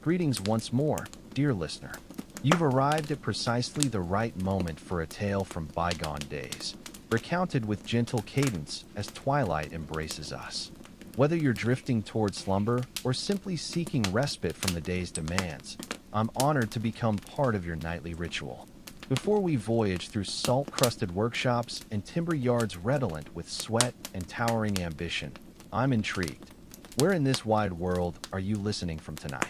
Greetings once more, dear listener. You've arrived at precisely the right moment for a tale from bygone days, recounted with gentle cadence as twilight embraces us. Whether you're drifting toward slumber or simply seeking respite from the day's demands, I'm honored to become part of your nightly ritual. Before we voyage through salt-crusted workshops and timber yards redolent with sweat and towering ambition, I'm intrigued. Where in this wide world are you listening from tonight?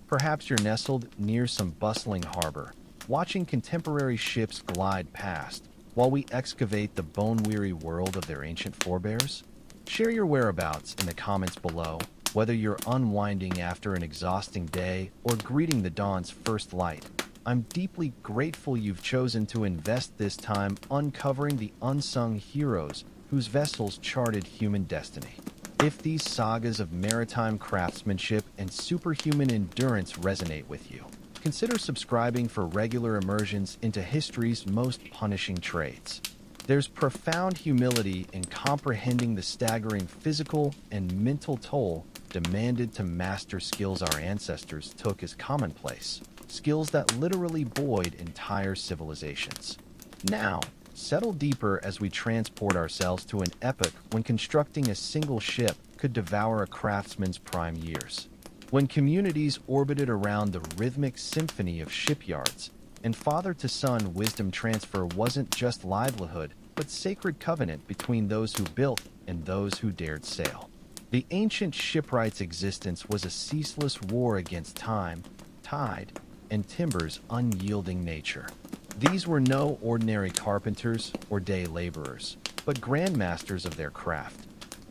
Perhaps you're nestled near some bustling harbor, watching contemporary ships glide past while we excavate the bone-weary world of their ancient forebears? Share your whereabouts in the comments below, whether you're unwinding after an exhausting day or greeting the dawn's first light. I'm deeply grateful you've chosen to invest this time uncovering the unsung heroes whose vessels charted human destiny. If these sagas of maritime craftsmanship and superhuman endurance resonate with you, consider subscribing for regular immersions into history's most punishing trades. There's profound humility in comprehending the staggering physical and mental toll demanded to master skills our ancestors took as commonplace, skills that literally buoyed entire civilizations. Now, settle deeper as we transport ourselves to an epoch when constructing a single ship could devour a craftsman's prime years. When communities orbited around the rhythmic symphony of shipyards, and father-to-son wisdom transfer wasn't just livelihood, but sacred covenant between those who built and those who dared sail. The ancient shipwrights' existence was a ceaseless war against time, tide, and timber's unyielding nature. These were no ordinary carpenters or day laborers, but grandmasters of their craft,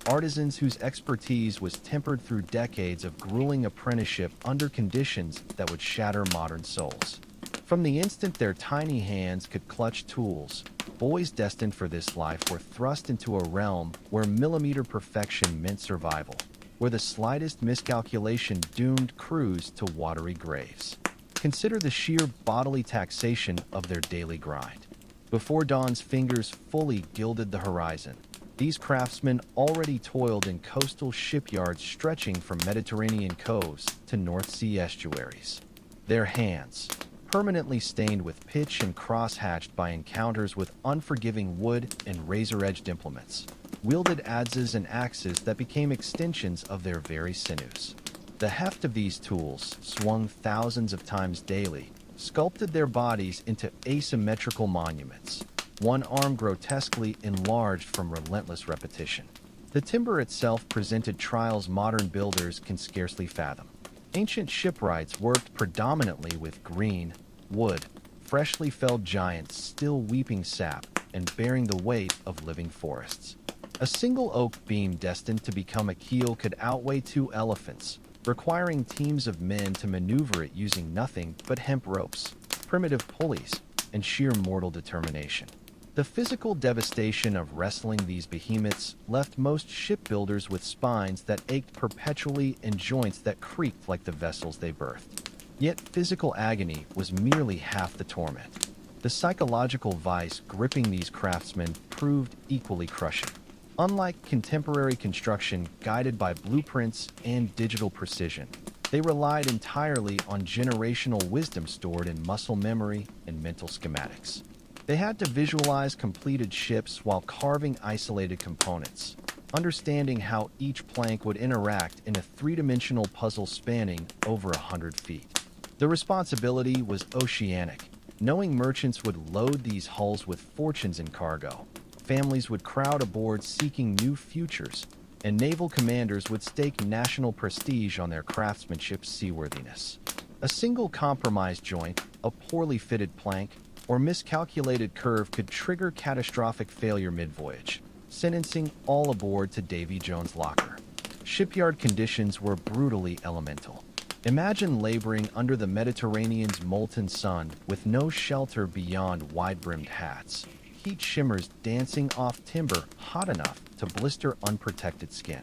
artisans whose expertise was tempered through decades of grueling apprenticeship under conditions that would shatter modern souls. From the instant their tiny hands could clutch tools, boys destined for this life were thrust into a realm where millimeter perfection meant survival, where the slightest miscalculation doomed crews to watery graves. Consider the sheer bodily taxation of their daily grind. Before dawn's fingers fully gilded the horizon, these craftsmen already toiled in coastal shipyards stretching from Mediterranean coves to North Sea estuaries. Their hands, permanently stained with pitch and cross-hatched by encounters with unforgiving wood and razor-edged implements, wielded adzes and axes that became extensions of their very sinews. The heft of these tools, swung thousands of times daily, sculpted their bodies into asymmetrical monuments, one arm grotesquely enlarged from relentless repetition. The timber itself presented trials modern builders can scarcely fathom. Ancient shipwrights worked predominantly with green, wood, freshly felled giants still weeping sap and bearing the weight of living forests. A single oak beam destined to become a keel could outweigh 2 elephants, requiring teams of men to maneuver it using nothing but hemp ropes, primitive pulleys, and sheer mortal determination. The physical devastation of wrestling these behemoths left most shipbuilders with spines that ached perpetually and joints that creaked like the vessels they birthed. Yet physical agony was merely half the torment. The psychological vice gripping these craftsmen proved equally crushing. Unlike contemporary construction guided by blueprints and digital precision, they relied entirely on generational wisdom stored in muscle memory and mental schematics. They had to visualize completed ships while carving isolated components, understanding how each plank would interact in a three-dimensional puzzle spanning over 100 feet. The responsibility was oceanic, knowing merchants would load these hulls with fortunes in cargo, families would crowd aboard seeking new futures, and naval commanders would stake national prestige on their craftsmanship's seaworthiness. A single compromised joint, a poorly fitted plank, or miscalculated curve could trigger catastrophic failure mid-voyage, sentencing all aboard to Davy Jones' locker. Shipyard conditions were brutally elemental. Imagine laboring under the Mediterranean's molten sun with no shelter beyond wide-brimmed hats, heat shimmers dancing off timber hot enough to blister unprotected skin.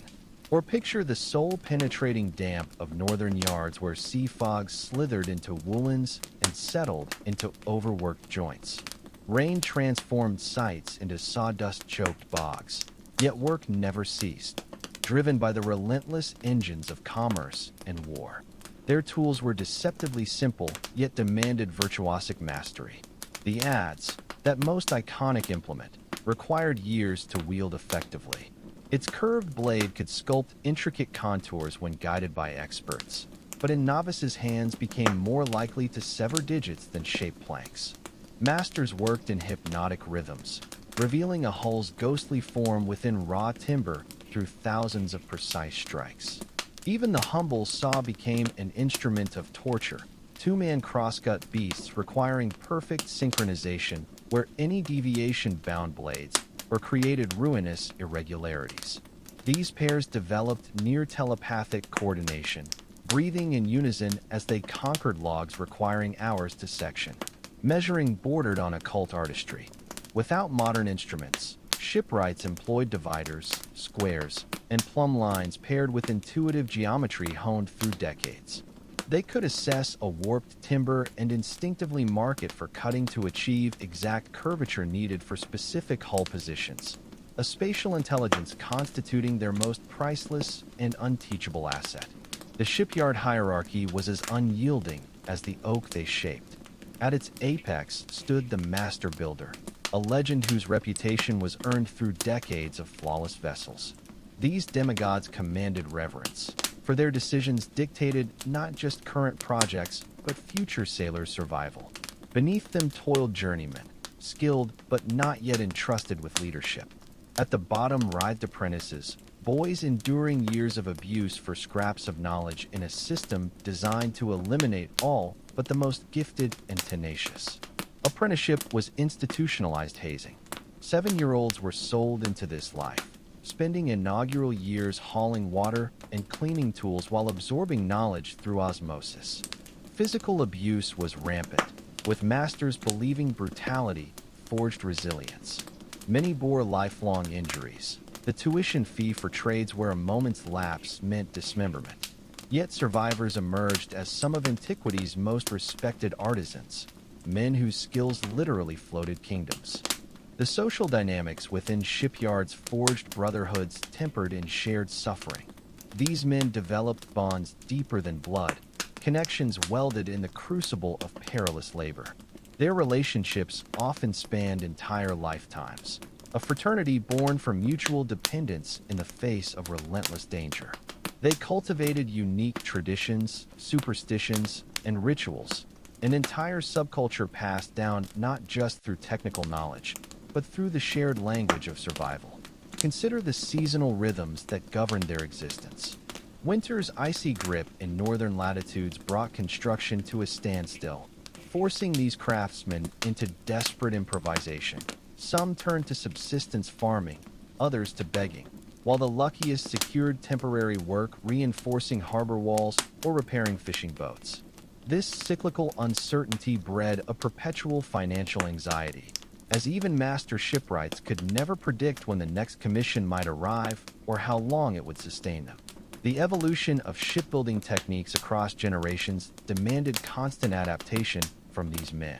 Or picture the soul-penetrating damp of northern yards where sea fog slithered into woolens and settled into overworked joints. Rain transformed sites into sawdust-choked bogs, yet work never ceased, driven by the relentless engines of commerce and war. Their tools were deceptively simple, yet demanded virtuosic mastery. The adze, that most iconic implement, required years to wield effectively. Its curved blade could sculpt intricate contours when guided by experts, but in novices' hands became more likely to sever digits than shape planks. Masters worked in hypnotic rhythms, revealing a hull's ghostly form within raw timber through thousands of precise strikes. Even the humble saw became an instrument of torture, two-man crosscut beasts requiring perfect synchronization where any deviation bound blades or created ruinous irregularities. These pairs developed near telepathic coordination, breathing in unison as they conquered logs requiring hours to section. Measuring bordered on occult artistry. Without modern instruments, shipwrights employed dividers, squares, and plumb lines paired with intuitive geometry honed through decades. They could assess a warped timber and instinctively mark it for cutting to achieve exact curvature needed for specific hull positions, a spatial intelligence constituting their most priceless and unteachable asset. The shipyard hierarchy was as unyielding as the oak they shaped. At its apex stood the master builder, a legend whose reputation was earned through decades of flawless vessels. These demigods commanded reverence, for their decisions dictated not just current projects, but future sailors' survival. Beneath them toiled journeymen, skilled but not yet entrusted with leadership. At the bottom writhed apprentices, boys enduring years of abuse for scraps of knowledge in a system designed to eliminate all but the most gifted and tenacious. Apprenticeship was institutionalized hazing. 7-year-olds were sold into this life, spending inaugural years hauling water and cleaning tools while absorbing knowledge through osmosis. Physical abuse was rampant, with masters believing brutality forged resilience. Many bore lifelong injuries, the tuition fee for trades where a moment's lapse meant dismemberment. Yet survivors emerged as some of antiquity's most respected artisans, men whose skills literally floated kingdoms. The social dynamics within shipyards forged brotherhoods tempered in shared suffering. These men developed bonds deeper than blood, connections welded in the crucible of perilous labor. Their relationships often spanned entire lifetimes, a fraternity born from mutual dependence in the face of relentless danger. They cultivated unique traditions, superstitions, and rituals, an entire subculture passed down not just through technical knowledge, but through the shared language of survival. Consider the seasonal rhythms that governed their existence. Winter's icy grip in northern latitudes brought construction to a standstill, forcing these craftsmen into desperate improvisation. Some turned to subsistence farming, others to begging, while the luckiest secured temporary work reinforcing harbor walls or repairing fishing boats. This cyclical uncertainty bred a perpetual financial anxiety, as even master shipwrights could never predict when the next commission might arrive or how long it would sustain them. The evolution of shipbuilding techniques across generations demanded constant adaptation from these men.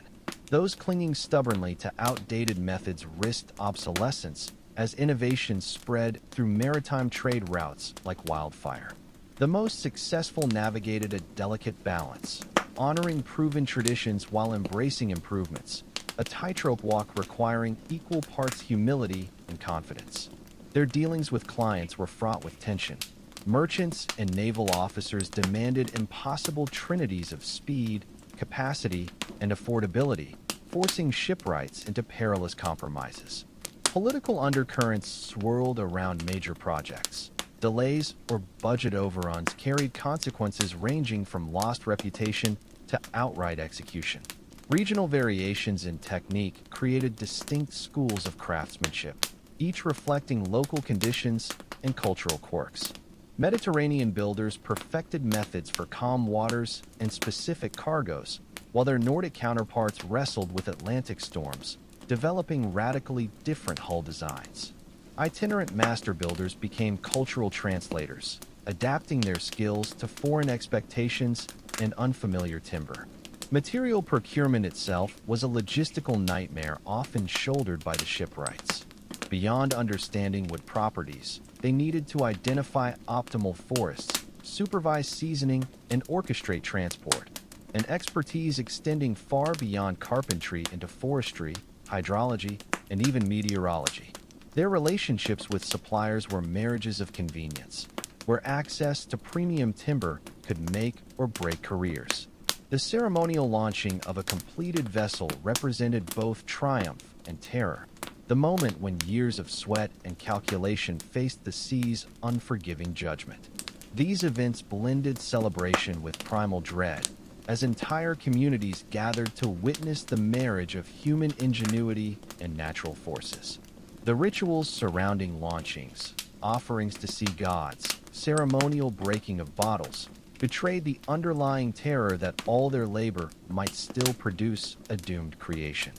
Those clinging stubbornly to outdated methods risked obsolescence as innovations spread through maritime trade routes like wildfire. The most successful navigated a delicate balance, honoring proven traditions while embracing improvements, a tightrope walk requiring equal parts humility and confidence. Their dealings with clients were fraught with tension. Merchants and naval officers demanded impossible trinities of speed, capacity, and affordability, forcing shipwrights into perilous compromises. Political undercurrents swirled around major projects. Delays or budget overruns carried consequences ranging from lost reputation to outright execution. Regional variations in technique created distinct schools of craftsmanship, each reflecting local conditions and cultural quirks. Mediterranean builders perfected methods for calm waters and specific cargoes, while their Nordic counterparts wrestled with Atlantic storms, developing radically different hull designs. Itinerant master builders became cultural translators, adapting their skills to foreign expectations and unfamiliar timber. Material procurement itself was a logistical nightmare often shouldered by the shipwrights. Beyond understanding wood properties, they needed to identify optimal forests, supervise seasoning, and orchestrate transport, an expertise extending far beyond carpentry into forestry, hydrology, and even meteorology. Their relationships with suppliers were marriages of convenience, where access to premium timber could make or break careers. The ceremonial launching of a completed vessel represented both triumph and terror, the moment when years of sweat and calculation faced the sea's unforgiving judgment. These events blended celebration with primal dread, as entire communities gathered to witness the marriage of human ingenuity and natural forces. The rituals surrounding launchings, offerings to sea gods, ceremonial breaking of bottles, betrayed the underlying terror that all their labor might still produce a doomed creation.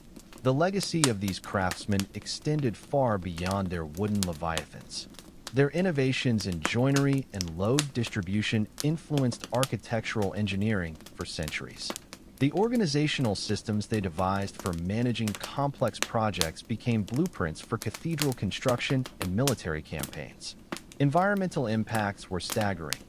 The legacy of these craftsmen extended far beyond their wooden leviathans. Their innovations in joinery and load distribution influenced architectural engineering for centuries. The organizational systems they devised for managing complex projects became blueprints for cathedral construction and military campaigns. Environmental impacts were staggering.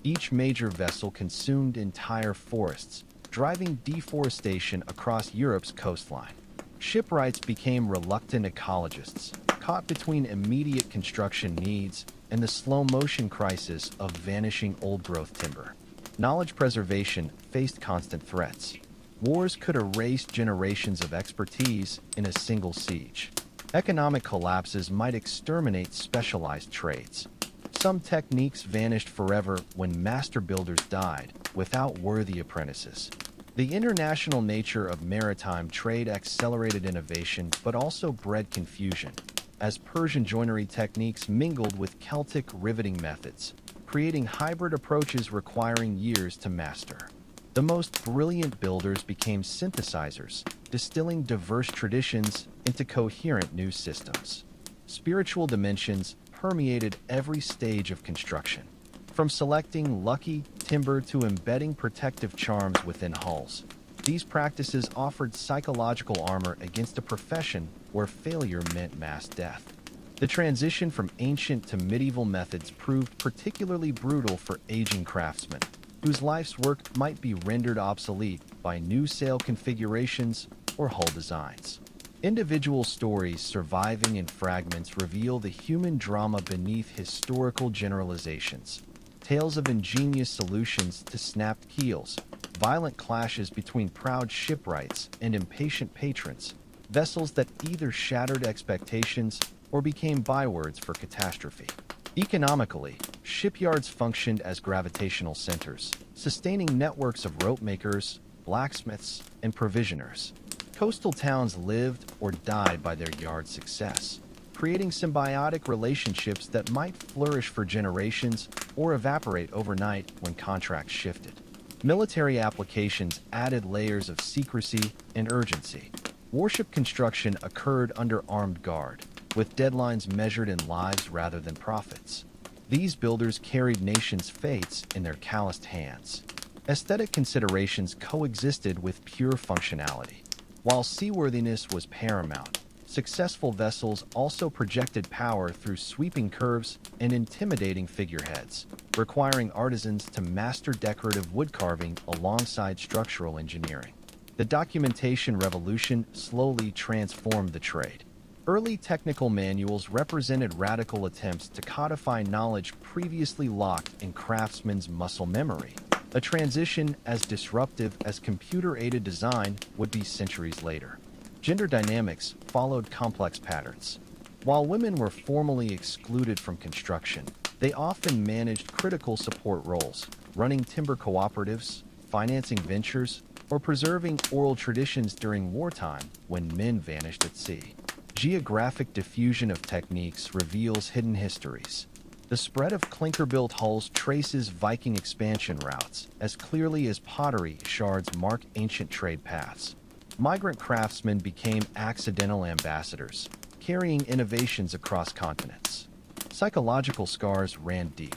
Each major vessel consumed entire forests, driving deforestation across Europe's coastline. Shipwrights became reluctant ecologists, caught between immediate construction needs and the slow-motion crisis of vanishing old-growth timber. Knowledge preservation faced constant threats. Wars could erase generations of expertise in a single siege. Economic collapses might exterminate specialized trades. Some techniques vanished forever when master builders died without worthy apprentices. The international nature of maritime trade accelerated innovation but also bred confusion, as Persian joinery techniques mingled with Celtic riveting methods, creating hybrid approaches requiring years to master. The most brilliant builders became synthesizers, distilling diverse traditions into coherent new systems. Spiritual dimensions permeated every stage of construction, from selecting lucky timber to embedding protective charms within hulls. These practices offered psychological armor against a profession where failure meant mass death. The transition from ancient to medieval methods proved particularly brutal for aging craftsmen, whose life's work might be rendered obsolete by new sail configurations or hull designs. Individual stories surviving in fragments reveal the human drama beneath historical generalizations. Tales of ingenious solutions to snapped keels, violent clashes between proud shipwrights and impatient patrons, vessels that either shattered expectations or became bywords for catastrophe. Economically, shipyards functioned as gravitational centers, sustaining networks of rope makers, blacksmiths, and provisioners. Coastal towns lived or died by their yard success, creating symbiotic relationships that might flourish for generations or evaporate overnight when contracts shifted. Military applications added layers of secrecy and urgency. Warship construction occurred under armed guard, with deadlines measured in lives rather than profits. These builders carried nations' fates in their calloused hands. Aesthetic considerations coexisted with pure functionality. While seaworthiness was paramount, successful vessels also projected power through sweeping curves and intimidating figureheads, requiring artisans to master decorative wood carving alongside structural engineering. The documentation revolution slowly transformed the trade. Early technical manuals represented radical attempts to codify knowledge previously locked in craftsmen's muscle memory, a transition as disruptive as computer-aided design would be centuries later. Gender dynamics followed complex patterns. While women were formally excluded from construction, they often managed critical support roles, running timber cooperatives, financing ventures, or preserving oral traditions during wartime when men vanished at sea. Geographic diffusion of techniques reveals hidden histories. The spread of clinker-built hulls traces Viking expansion routes as clearly as pottery shards mark ancient trade paths. Migrant craftsmen became accidental ambassadors, carrying innovations across continents. Psychological scars ran deep.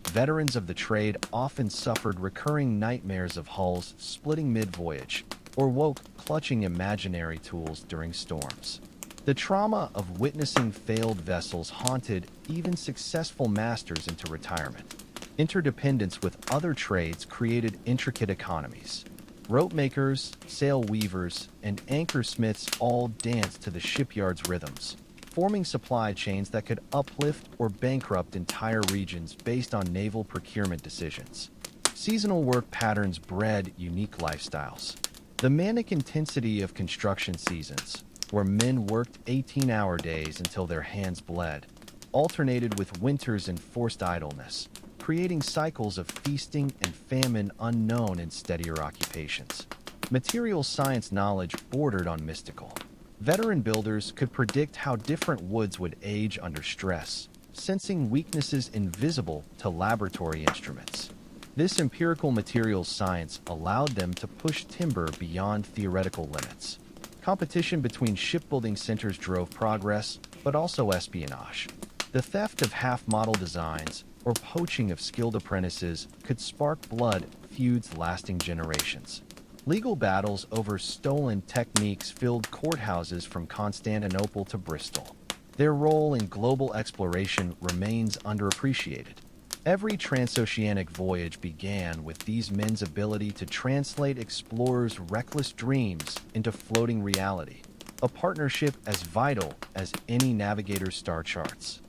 Veterans of the trade often suffered recurring nightmares of hulls splitting mid-voyage, or woke clutching imaginary tools during storms. The trauma of witnessing failed vessels haunted even successful masters into retirement. Interdependence with other trades created intricate economies. Rope makers, sail weavers, and anchor smiths all danced to the shipyard's rhythms, forming supply chains that could uplift or bankrupt entire regions based on naval procurement decisions. Seasonal work patterns bred unique lifestyles. The manic intensity of construction seasons, where men worked 18-hour days until their hands bled, alternated with winters and forced idleness, creating cycles of feasting and famine unknown in steadier occupations. Material science knowledge bordered on mystical. Veteran builders could predict how different woods would age under stress, sensing weaknesses invisible to laboratory instruments. This empirical materials science allowed them to push timber beyond theoretical limits. Competition between shipbuilding centers drove progress, but also espionage. The theft of half-model designs or poaching of skilled apprentices could spark blood feuds lasting generations. Legal battles over stolen techniques filled courthouses from Constantinople to Bristol. Their role in global exploration remains underappreciated. Every transoceanic voyage began with these men's ability to translate explorers' reckless dreams into floating reality, a partnership as vital as any navigator's star charts.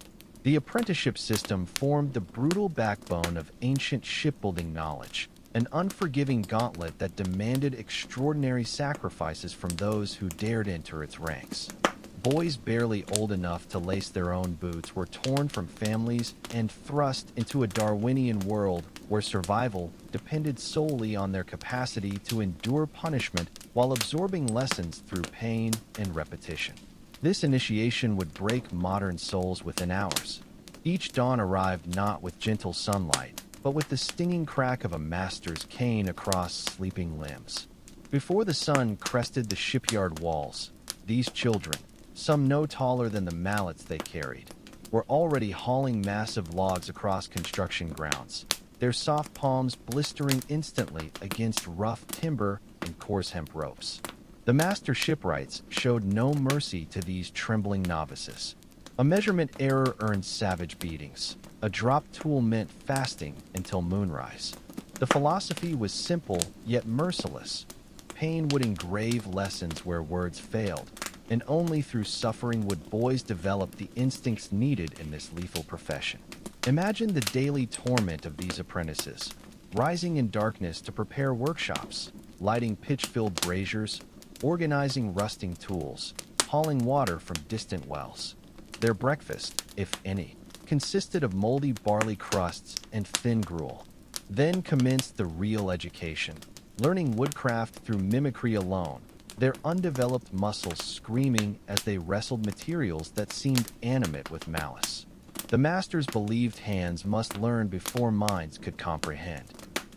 The apprenticeship system formed the brutal backbone of ancient shipbuilding knowledge, an unforgiving gauntlet that demanded extraordinary sacrifices from those who dared enter its ranks. Boys barely old enough to lace their own boots were torn from families and thrust into a Darwinian world where survival depended solely on their capacity to endure punishment while absorbing lessons through pain and repetition. This initiation would break modern souls within hours. Each dawn arrived not with gentle sunlight, but with the stinging crack of a master's cane across sleeping limbs. Before the sun crested the shipyard walls, these children, some no taller than the mallets they carried, were already hauling massive logs across construction grounds, their soft palms blistering instantly against rough timber and coarse hemp ropes. The master shipwrights showed no mercy to these trembling novices. A measurement error earned savage beatings. A dropped tool meant fasting until moonrise. The philosophy was simple yet merciless. Pain would engrave lessons where words failed, and only through suffering would boys develop the instincts needed in this lethal profession. Imagine the daily torment of these apprentices, rising in darkness to prepare workshops, lighting pitch-filled braziers, organizing rusting tools, hauling water from distant wells. Their breakfast, if any, consisted of moldy barley crusts and thin gruel. Then commenced the real education, learning woodcraft through mimicry alone, their undeveloped muscles screaming as they wrestled materials that seemed animate with malice. The master's believed hands must learn before minds could comprehend.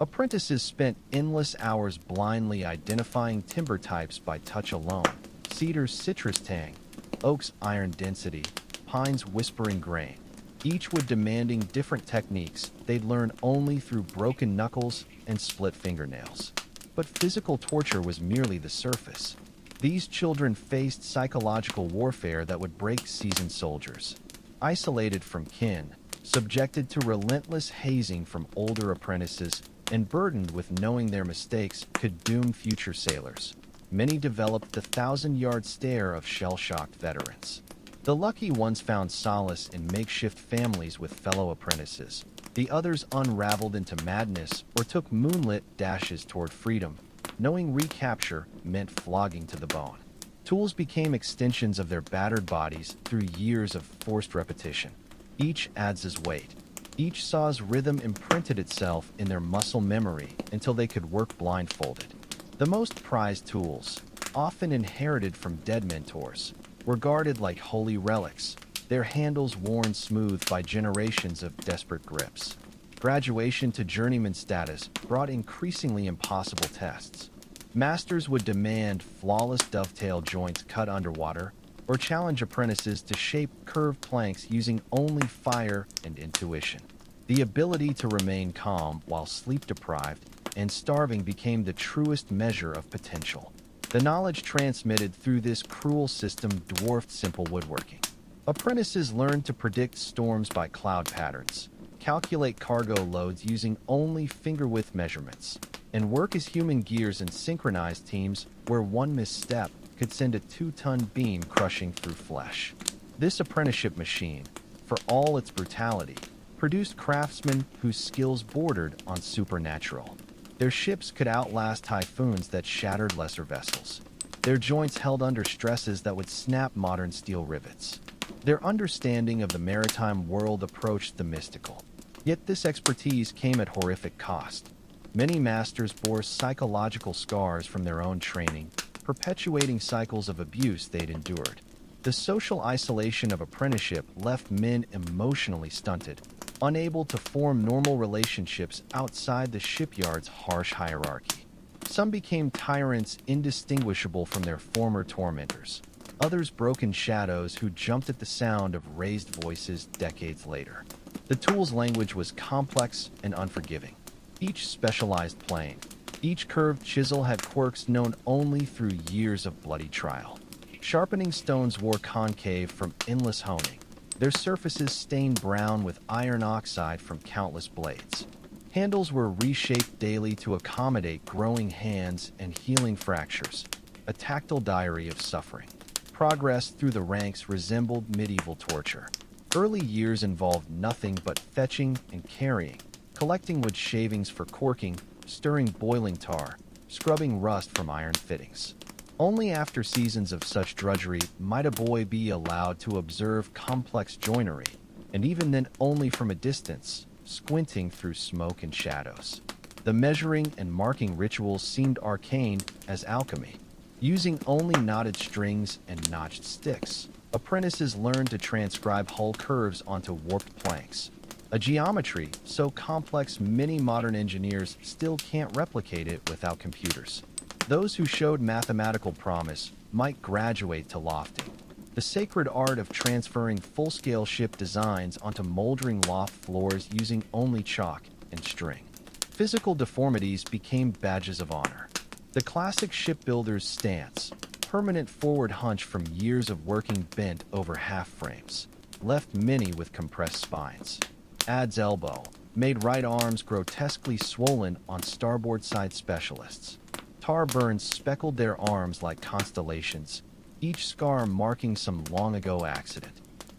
Apprentices spent endless hours blindly identifying timber types by touch alone: cedar's citrus tang, oak's iron density, pine's whispering grain. Each would demanding different techniques they'd learn only through broken knuckles and split fingernails. But physical torture was merely the surface. These children faced psychological warfare that would break seasoned soldiers. Isolated from kin, subjected to relentless hazing from older apprentices, and burdened with knowing their mistakes could doom future sailors, many developed the thousand-yard stare of shell-shocked veterans. The lucky ones found solace in makeshift families with fellow apprentices. The others unraveled into madness or took moonlit dashes toward freedom, knowing recapture meant flogging to the bone. Tools became extensions of their battered bodies through years of forced repetition. Each adds its weight. Each saw's rhythm imprinted itself in their muscle memory until they could work blindfolded. The most prized tools, often inherited from dead mentors, were guarded like holy relics, their handles worn smooth by generations of desperate grips. Graduation to journeyman status brought increasingly impossible tests. Masters would demand flawless dovetail joints cut underwater, or challenge apprentices to shape curved planks using only fire and intuition. The ability to remain calm while sleep-deprived and starving became the truest measure of potential. The knowledge transmitted through this cruel system dwarfed simple woodworking. Apprentices learned to predict storms by cloud patterns, calculate cargo loads using only finger-width measurements, and work as human gears in synchronized teams where one misstep could send a 2-ton beam crushing through flesh. This apprenticeship machine, for all its brutality, produced craftsmen whose skills bordered on supernatural. Their ships could outlast typhoons that shattered lesser vessels. Their joints held under stresses that would snap modern steel rivets. Their understanding of the maritime world approached the mystical. Yet this expertise came at horrific cost. Many masters bore psychological scars from their own training, perpetuating cycles of abuse they'd endured. The social isolation of apprenticeship left men emotionally stunted, unable to form normal relationships outside the shipyard's harsh hierarchy. Some became tyrants indistinguishable from their former tormentors. Others broken shadows who jumped at the sound of raised voices decades later. The tool's language was complex and unforgiving. Each specialized plane, each curved chisel had quirks known only through years of bloody trial. Sharpening stones wore concave from endless honing, their surfaces stained brown with iron oxide from countless blades. Handles were reshaped daily to accommodate growing hands and healing fractures, a tactile diary of suffering. Progress through the ranks resembled medieval torture. Early years involved nothing but fetching and carrying, collecting wood shavings for corking, stirring boiling tar, scrubbing rust from iron fittings. Only after seasons of such drudgery might a boy be allowed to observe complex joinery, and even then only from a distance, squinting through smoke and shadows. The measuring and marking rituals seemed arcane as alchemy. Using only knotted strings and notched sticks, apprentices learned to transcribe hull curves onto warped planks, a geometry so complex many modern engineers still can't replicate it without computers. Those who showed mathematical promise might graduate to lofting, the sacred art of transferring full-scale ship designs onto moldering loft floors using only chalk and string. Physical deformities became badges of honor. The classic shipbuilder's stance, permanent forward hunch from years of working bent over half frames, left many with compressed spines. Ad's elbow made right arms grotesquely swollen on starboard side specialists. Tar burns speckled their arms like constellations, each scar marking some long-ago accident.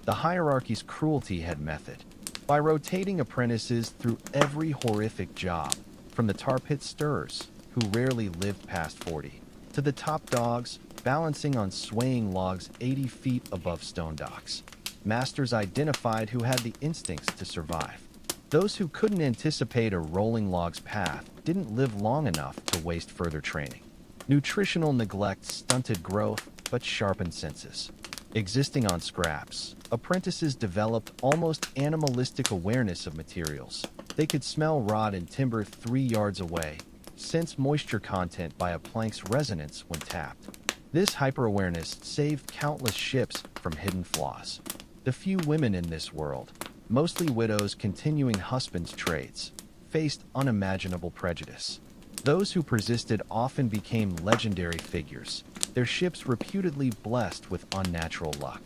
The hierarchy's cruelty had method. By rotating apprentices through every horrific job, from the tar pit stirrers, who rarely lived past 40, to the top dogs, balancing on swaying logs 80 feet above stone docks. Masters identified who had the instincts to survive. Those who couldn't anticipate a rolling log's path didn't live long enough to waste further training. Nutritional neglect stunted growth but sharpened senses. Existing on scraps, apprentices developed almost animalistic awareness of materials. They could smell rot in timber 3 yards away, sense moisture content by a plank's resonance when tapped. This hyper-awareness saved countless ships from hidden flaws. The few women in this world, mostly widows continuing husbands' trades, faced unimaginable prejudice. Those who persisted often became legendary figures, their ships reputedly blessed with unnatural luck.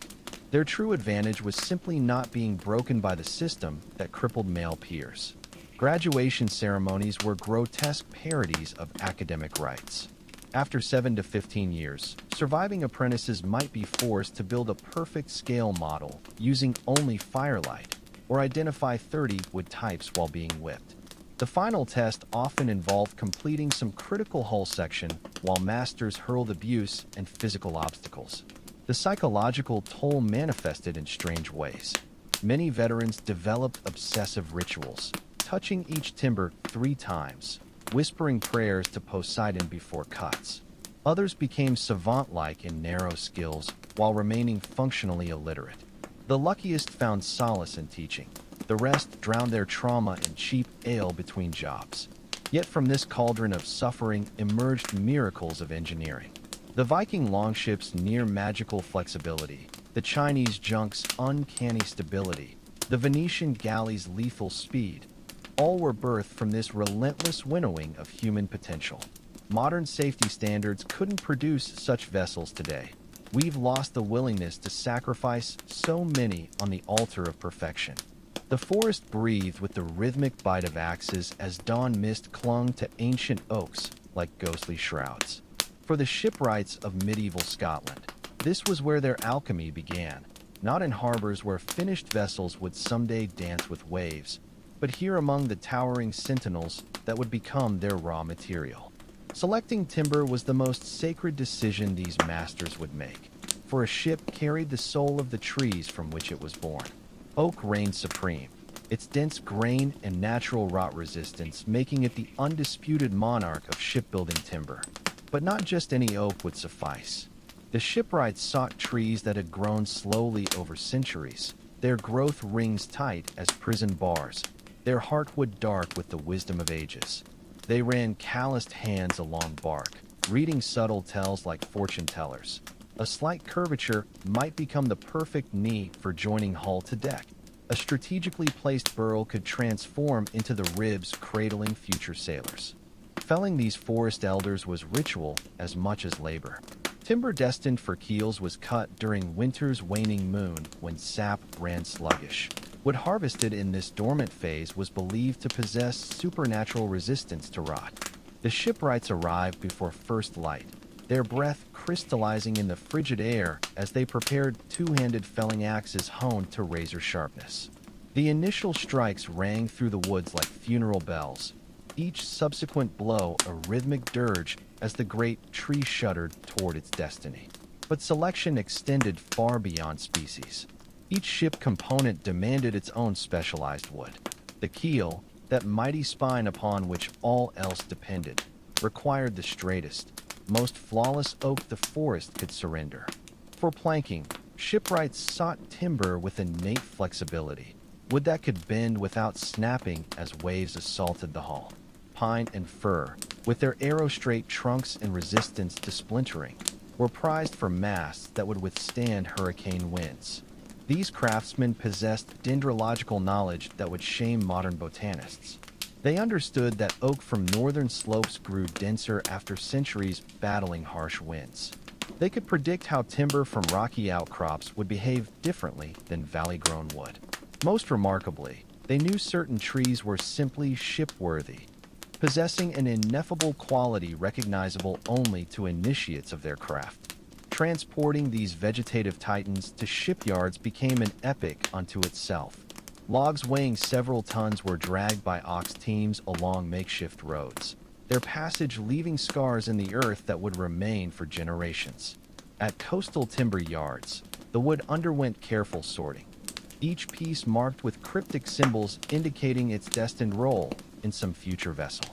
Their true advantage was simply not being broken by the system that crippled male peers. Graduation ceremonies were grotesque parodies of academic rites. After 7 to 15 years, surviving apprentices might be forced to build a perfect scale model using only firelight, or identify 30 wood types while being whipped. The final test often involved completing some critical hull section while masters hurled abuse and physical obstacles. The psychological toll manifested in strange ways. Many veterans developed obsessive rituals, touching each timber 3 times, whispering prayers to Poseidon before cuts. Others became savant-like in narrow skills while remaining functionally illiterate. The luckiest found solace in teaching. The rest drowned their trauma in cheap ale between jobs. Yet from this cauldron of suffering emerged miracles of engineering. The Viking longships' near-magical flexibility, the Chinese junk's uncanny stability, the Venetian galley's lethal speed, all were birthed from this relentless winnowing of human potential. Modern safety standards couldn't produce such vessels today. We've lost the willingness to sacrifice so many on the altar of perfection. The forest breathed with the rhythmic bite of axes as dawn mist clung to ancient oaks like ghostly shrouds. For the shipwrights of medieval Scotland, this was where their alchemy began, not in harbors where finished vessels would someday dance with waves, but here among the towering sentinels that would become their raw material. Selecting timber was the most sacred decision these masters would make, for a ship carried the soul of the trees from which it was born. Oak reigned supreme, its dense grain and natural rot resistance making it the undisputed monarch of shipbuilding timber. But not just any oak would suffice. The shipwrights sought trees that had grown slowly over centuries, their growth rings tight as prison bars, their heartwood dark with the wisdom of ages. They ran calloused hands along bark, reading subtle tells like fortune tellers. A slight curvature might become the perfect knee for joining hull to deck. A strategically placed burl could transform into the ribs cradling future sailors. Felling these forest elders was ritual as much as labor. Timber destined for keels was cut during winter's waning moon when sap ran sluggish. Wood harvested in this dormant phase was believed to possess supernatural resistance to rot. The shipwrights arrived before first light, their breath crystallizing in the frigid air as they prepared two-handed felling axes honed to razor sharpness. The initial strikes rang through the woods like funeral bells, each subsequent blow a rhythmic dirge as the great tree shuddered toward its destiny. But selection extended far beyond species. Each ship component demanded its own specialized wood. The keel, that mighty spine upon which all else depended, required the straightest, most flawless oak the forest could surrender. For planking, shipwrights sought timber with innate flexibility, wood that could bend without snapping as waves assaulted the hull. Pine and fir, with their arrow-straight trunks and resistance to splintering, were prized for masts that would withstand hurricane winds. These craftsmen possessed dendrological knowledge that would shame modern botanists. They understood that oak from northern slopes grew denser after centuries battling harsh winds. They could predict how timber from rocky outcrops would behave differently than valley-grown wood. Most remarkably, they knew certain trees were simply shipworthy, possessing an ineffable quality recognizable only to initiates of their craft. Transporting these vegetative titans to shipyards became an epic unto itself. Logs weighing several tons were dragged by ox teams along makeshift roads, their passage leaving scars in the earth that would remain for generations. At coastal timber yards, the wood underwent careful sorting, each piece marked with cryptic symbols indicating its destined role in some future vessel.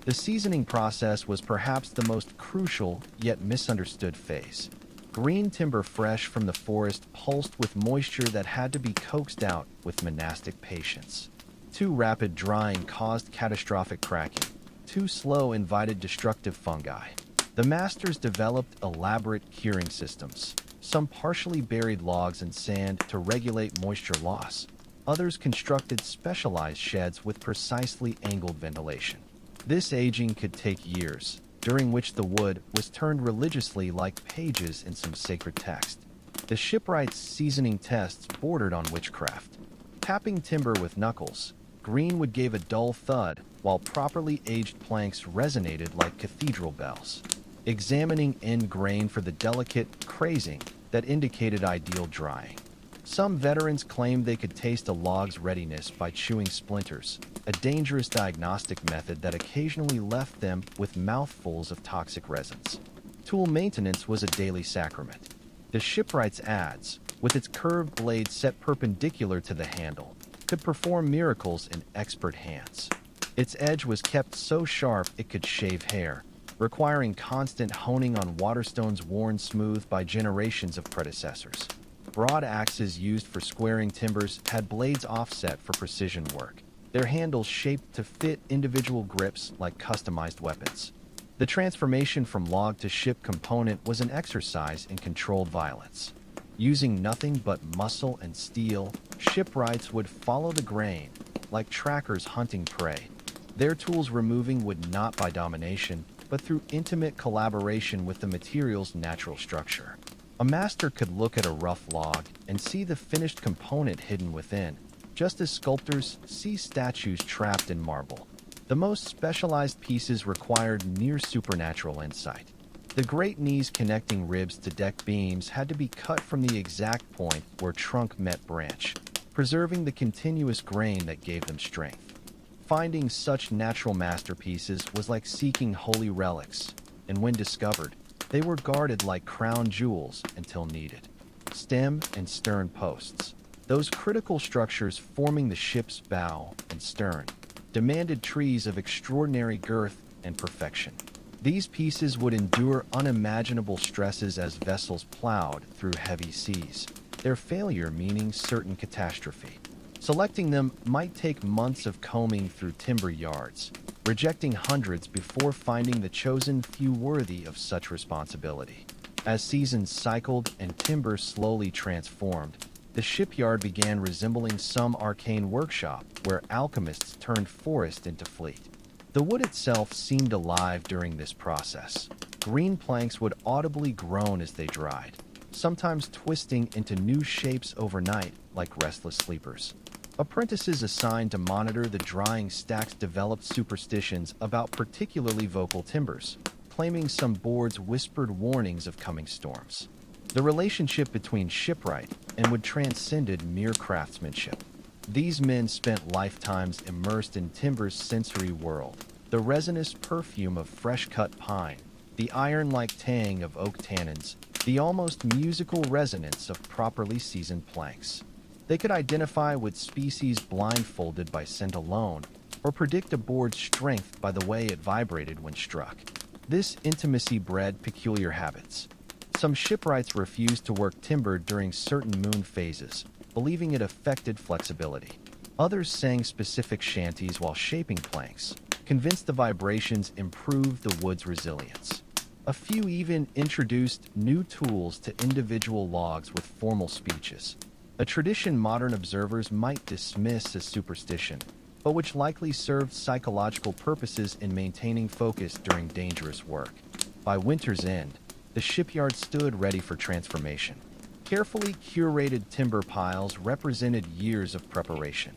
The seasoning process was perhaps the most crucial yet misunderstood phase. Green timber fresh from the forest pulsed with moisture that had to be coaxed out with monastic patience. Too rapid drying caused catastrophic cracking. Too slow invited destructive fungi. The masters developed elaborate curing systems. Some partially buried logs in sand to regulate moisture loss. Others constructed specialized sheds with precisely angled ventilation. This aging could take years, during which the wood was turned religiously like pages in some sacred text. The shipwrights' seasoning tests bordered on witchcraft. Tapping timber with knuckles, greenwood gave a dull thud, while properly aged planks resonated like cathedral bells. Examining end grain for the delicate crazing that indicated ideal drying. Some veterans claimed they could taste a log's readiness by chewing splinters, a dangerous diagnostic method that occasionally left them with mouthfuls of toxic resins. Tool maintenance was a daily sacrament. The shipwright's adze, with its curved blade set perpendicular to the handle, could perform miracles in expert hands. Its edge was kept so sharp it could shave hair, requiring constant honing on waterstones worn smooth by generations of predecessors. Broad axes used for squaring timbers had blades offset for precision work, their handles shaped to fit individual grips like customized weapons. The transformation from log to ship component was an exercise in controlled violence. Using nothing but muscle and steel, shipwrights would follow the grain, like trackers hunting prey. Their tools removing wood not by domination, but through intimate collaboration with the material's natural structure. A master could look at a rough log and see the finished component hidden within, just as sculptors see statues trapped in marble. The most specialized pieces required near supernatural insight. The great knees connecting ribs to deck beams had to be cut from the exact point where trunk met branch, preserving the continuous grain that gave them strength. Finding such natural masterpieces was like seeking holy relics, and when discovered, they were guarded like crown jewels until needed. Stem and stern posts, those critical structures forming the ship's bow and stern, demanded trees of extraordinary girth and perfection. These pieces would endure unimaginable stresses as vessels plowed through heavy seas, their failure meaning certain catastrophe. Selecting them might take months of combing through timber yards, rejecting hundreds before finding the chosen few worthy of such responsibility. As seasons cycled and timber slowly transformed, the shipyard began resembling some arcane workshop where alchemists turned forest into fleet. The wood itself seemed alive during this process. Green planks would audibly groan as they dried, sometimes twisting into new shapes overnight like restless sleepers. Apprentices assigned to monitor the drying stacks developed superstitions about particularly vocal timbers, claiming some boards whispered warnings of coming storms. The relationship between shipwright and wood transcended mere craftsmanship. These men spent lifetimes immersed in timber's sensory world, the resinous perfume of fresh-cut pine, the iron-like tang of oak tannins, the almost musical resonance of properly seasoned planks. They could identify with species blindfolded by scent alone, or predict a board's strength by the way it vibrated when struck. This intimacy bred peculiar habits. Some shipwrights refused to work timber during certain moon phases, believing it affected flexibility. Others sang specific shanties while shaping planks, convinced the vibrations improved the wood's resilience. A few even introduced new tools to individual logs with formal speeches, a tradition modern observers might dismiss as superstition, but which likely served psychological purposes in maintaining focus during dangerous work. By winter's end, the shipyard stood ready for transformation. Carefully curated timber piles represented years of preparation,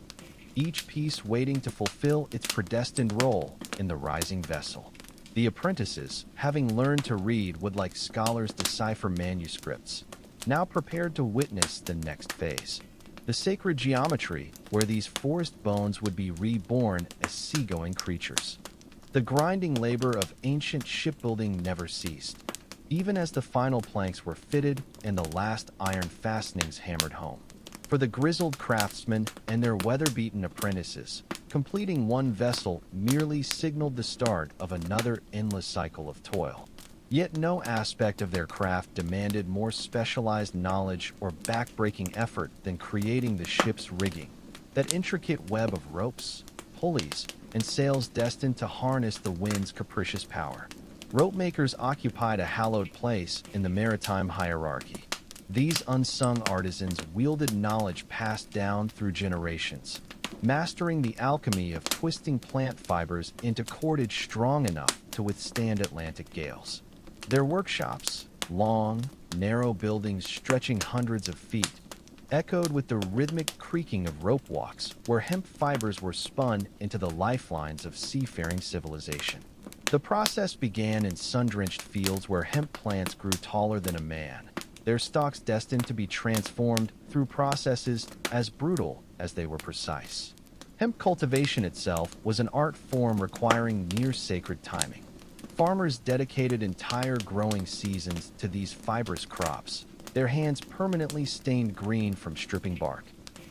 each piece waiting to fulfill its predestined role in the rising vessel. The apprentices, having learned to read, would like scholars decipher manuscripts, now prepared to witness the next phase. The sacred geometry, where these forest bones would be reborn as seagoing creatures. The grinding labor of ancient shipbuilding never ceased, even as the final planks were fitted and the last iron fastenings hammered home. For the grizzled craftsmen and their weather-beaten apprentices, completing one vessel merely signaled the start of another endless cycle of toil. Yet no aspect of their craft demanded more specialized knowledge or back-breaking effort than creating the ship's rigging, that intricate web of ropes, pulleys, and sails destined to harness the wind's capricious power. Rope makers occupied a hallowed place in the maritime hierarchy. These unsung artisans wielded knowledge passed down through generations, mastering the alchemy of twisting plant fibers into cordage strong enough to withstand Atlantic gales. Their workshops, long, narrow buildings stretching hundreds of feet, echoed with the rhythmic creaking of rope walks where hemp fibers were spun into the lifelines of seafaring civilization. The process began in sun-drenched fields where hemp plants grew taller than a man, their stalks destined to be transformed through processes as brutal as they were precise. Hemp cultivation itself was an art form requiring near-sacred timing. Farmers dedicated entire growing seasons to these fibrous crops, their hands permanently stained green from stripping bark.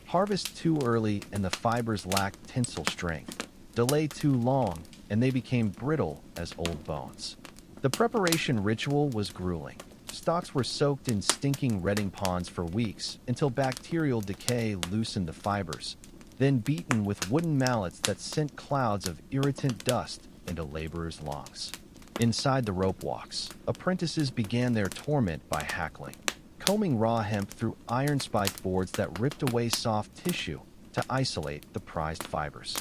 Harvest too early and the fibers lacked tensile strength. Delay too long and they became brittle as old bones. The preparation ritual was grueling. Stalks were soaked in stinking redding ponds for weeks until bacterial decay loosened the fibers, then beaten with wooden mallets that sent clouds of irritant dust into laborers' lungs. Inside the rope walks, apprentices began their torment by hackling, combing raw hemp through iron-spiked boards that ripped away soft tissue to isolate the prized fibers.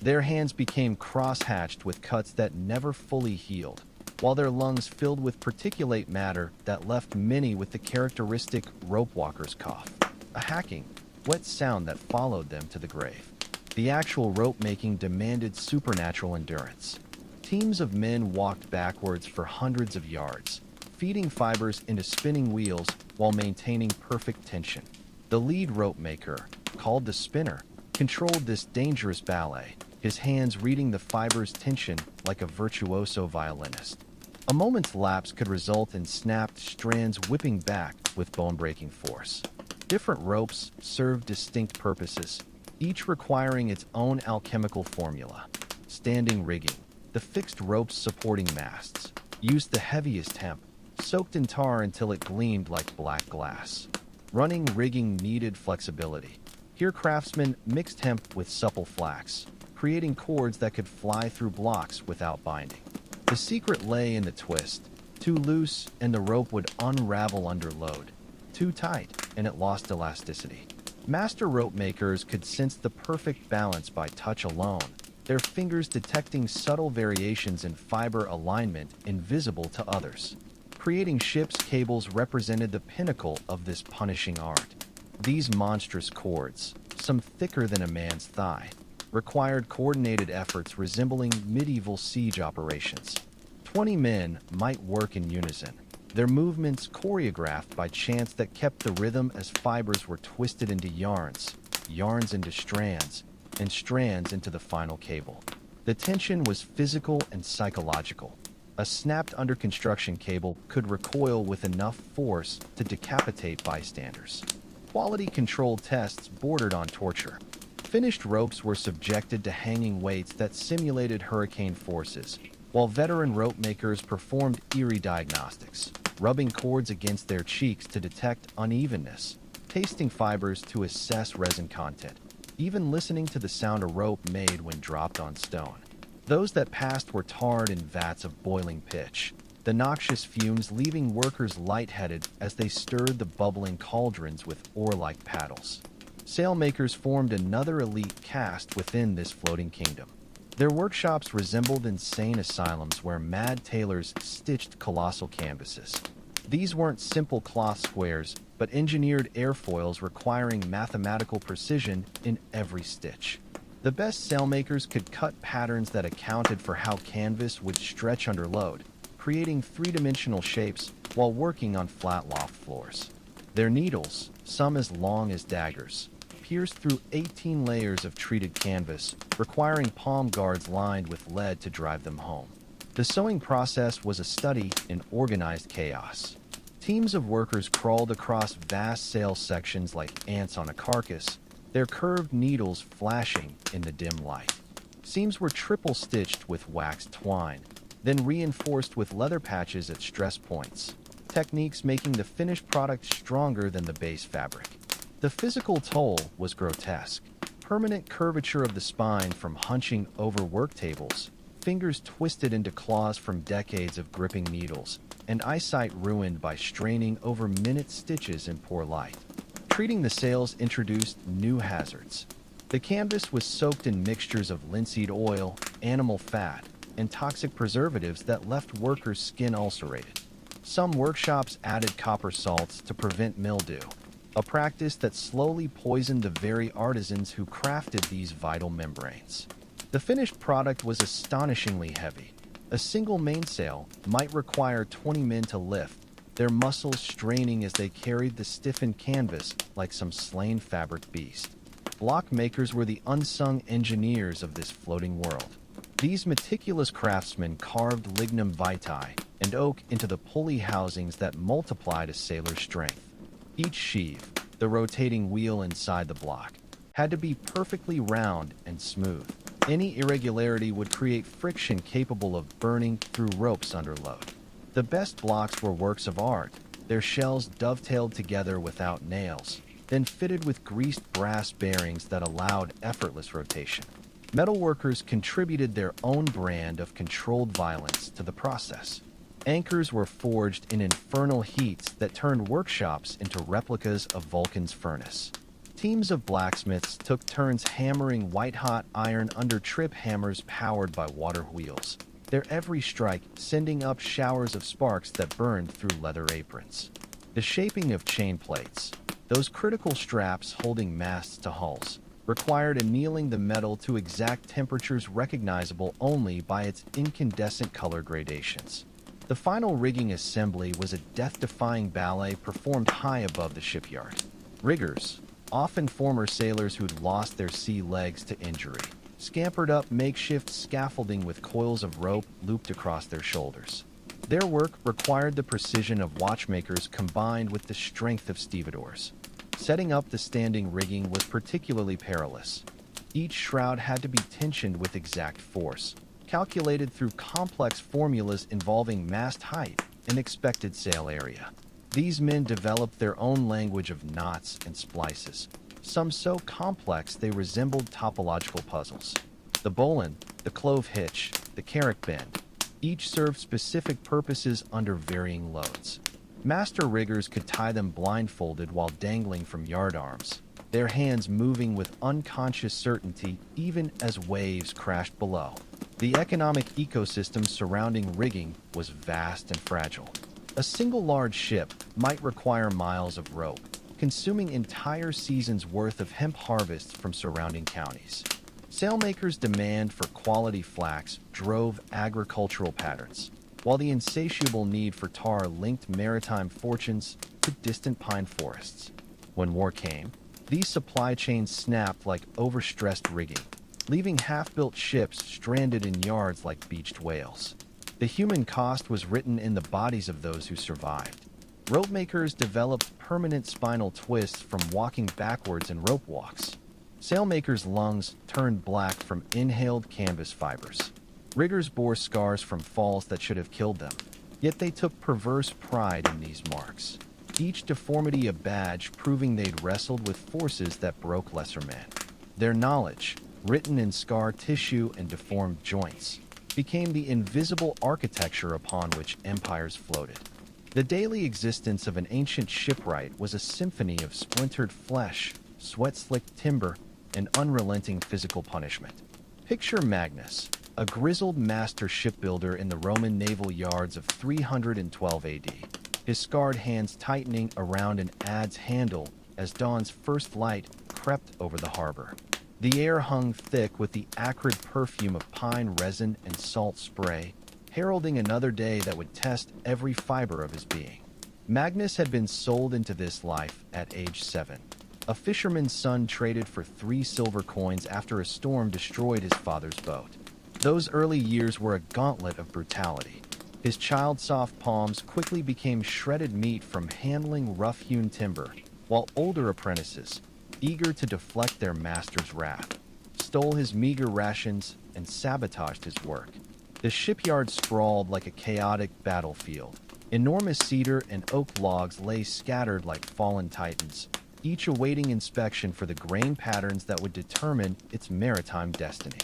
Their hands became cross-hatched with cuts that never fully healed, while their lungs filled with particulate matter that left many with the characteristic rope walker's cough. A hacking, wet sound that followed them to the grave. The actual rope making demanded supernatural endurance. Teams of men walked backwards for hundreds of yards, feeding fibers into spinning wheels while maintaining perfect tension. The lead rope maker, called the spinner, controlled this dangerous ballet, his hands reading the fiber's tension like a virtuoso violinist. A moment's lapse could result in snapped strands whipping back with bone-breaking force. Different ropes served distinct purposes, each requiring its own alchemical formula. Standing rigging, the fixed ropes supporting masts, used the heaviest hemp, soaked in tar until it gleamed like black glass. Running rigging needed flexibility. Here craftsmen mixed hemp with supple flax, creating cords that could fly through blocks without binding. The secret lay in the twist. Too loose, and the rope would unravel under load. Too tight, and it lost elasticity. Master rope makers could sense the perfect balance by touch alone, their fingers detecting subtle variations in fiber alignment invisible to others. Creating ships' cables represented the pinnacle of this punishing art. These monstrous cords, some thicker than a man's thigh, required coordinated efforts resembling medieval siege operations. 20 men might work in unison, their movements choreographed by chants that kept the rhythm as fibers were twisted into yarns, yarns into strands, and strands into the final cable. The tension was physical and psychological. A snapped under-construction cable could recoil with enough force to decapitate bystanders. Quality control tests bordered on torture. Finished ropes were subjected to hanging weights that simulated hurricane forces, while veteran rope makers performed eerie diagnostics, rubbing cords against their cheeks to detect unevenness, tasting fibers to assess resin content, even listening to the sound a rope made when dropped on stone. Those that passed were tarred in vats of boiling pitch, the noxious fumes leaving workers lightheaded as they stirred the bubbling cauldrons with oar-like paddles. Sailmakers formed another elite caste within this floating kingdom. Their workshops resembled insane asylums where mad tailors stitched colossal canvases. These weren't simple cloth squares, but engineered airfoils requiring mathematical precision in every stitch. The best sailmakers could cut patterns that accounted for how canvas would stretch under load, creating three-dimensional shapes while working on flat loft floors. Their needles, some as long as daggers, pierced through 18 layers of treated canvas, requiring palm guards lined with lead to drive them home. The sewing process was a study in organized chaos. Teams of workers crawled across vast sail sections like ants on a carcass, their curved needles flashing in the dim light. Seams were triple-stitched with waxed twine, then reinforced with leather patches at stress points, techniques making the finished product stronger than the base fabric. The physical toll was grotesque. Permanent curvature of the spine from hunching over work tables, fingers twisted into claws from decades of gripping needles, and eyesight ruined by straining over minute stitches in poor light. Treating the sails introduced new hazards. The canvas was soaked in mixtures of linseed oil, animal fat, and toxic preservatives that left workers' skin ulcerated. Some workshops added copper salts to prevent mildew, a practice that slowly poisoned the very artisans who crafted these vital membranes. The finished product was astonishingly heavy. A single mainsail might require 20 men to lift, their muscles straining as they carried the stiffened canvas like some slain fabric beast. Block makers were the unsung engineers of this floating world. These meticulous craftsmen carved lignum vitae and oak into the pulley housings that multiplied a sailor's strength. Each sheave, the rotating wheel inside the block, had to be perfectly round and smooth. Any irregularity would create friction capable of burning through ropes under load. The best blocks were works of art, their shells dovetailed together without nails, then fitted with greased brass bearings that allowed effortless rotation. Metalworkers contributed their own brand of controlled violence to the process. Anchors were forged in infernal heats that turned workshops into replicas of Vulcan's furnace. Teams of blacksmiths took turns hammering white-hot iron under trip hammers powered by water wheels, their every strike sending up showers of sparks that burned through leather aprons. The shaping of chain plates, Those critical straps holding masts to hulls required annealing the metal to exact temperatures recognizable only by its incandescent color gradations. The final rigging assembly was a death-defying ballet performed high above the shipyard. Riggers, often former sailors who'd lost their sea legs to injury, scampered up makeshift scaffolding with coils of rope looped across their shoulders. Their work required the precision of watchmakers combined with the strength of stevedores. Setting up the standing rigging was particularly perilous. Each shroud had to be tensioned with exact force, calculated through complex formulas involving mast height and expected sail area. These men developed their own language of knots and splices, some so complex they resembled topological puzzles. The bowline, the clove hitch, the carrack bend, each served specific purposes under varying loads. Master riggers could tie them blindfolded while dangling from yardarms, their hands moving with unconscious certainty even as waves crashed below. The economic ecosystem surrounding rigging was vast and fragile. A single large ship might require miles of rope, consuming entire seasons' worth of hemp harvests from surrounding counties. Sailmakers' demand for quality flax drove agricultural patterns, while the insatiable need for tar linked maritime fortunes to distant pine forests. When war came, these supply chains snapped like overstressed rigging, leaving half-built ships stranded in yards like beached whales. The human cost was written in the bodies of those who survived. Rope makers developed permanent spinal twists from walking backwards in rope walks. Sailmakers' lungs turned black from inhaled canvas fibers. Riggers bore scars from falls that should have killed them, yet they took perverse pride in these marks, each deformity a badge proving they'd wrestled with forces that broke lesser men. Their knowledge, written in scar tissue and deformed joints, became the invisible architecture upon which empires floated. The daily existence of an ancient shipwright was a symphony of splintered flesh, sweat-slicked timber, and unrelenting physical punishment. Picture Magnus, a grizzled master shipbuilder in the Roman naval yards of 312 AD, his scarred hands tightening around an adze handle as dawn's first light crept over the harbor. The air hung thick with the acrid perfume of pine resin and salt spray, heralding another day that would test every fiber of his being. Magnus had been sold into this life at age 7. A fisherman's son traded for 3 silver coins after a storm destroyed his father's boat. Those early years were a gauntlet of brutality. His child-soft palms quickly became shredded meat from handling rough-hewn timber, while older apprentices, eager to deflect their master's wrath, stole his meager rations and sabotaged his work. The shipyard sprawled like a chaotic battlefield. Enormous cedar and oak logs lay scattered like fallen titans, each awaiting inspection for the grain patterns that would determine its maritime destiny.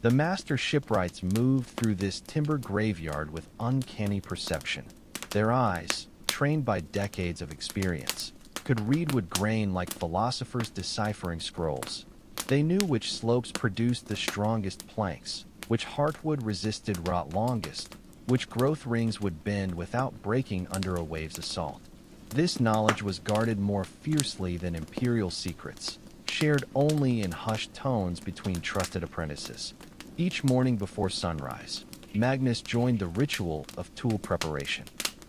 The master shipwrights moved through this timber graveyard with uncanny perception. Their eyes, trained by decades of experience, could read wood grain like philosophers deciphering scrolls. They knew which slopes produced the strongest planks, which heartwood resisted rot longest, which growth rings would bend without breaking under a wave's assault. This knowledge was guarded more fiercely than imperial secrets, shared only in hushed tones between trusted apprentices. Each morning before sunrise, Magnus joined the ritual of tool preparation.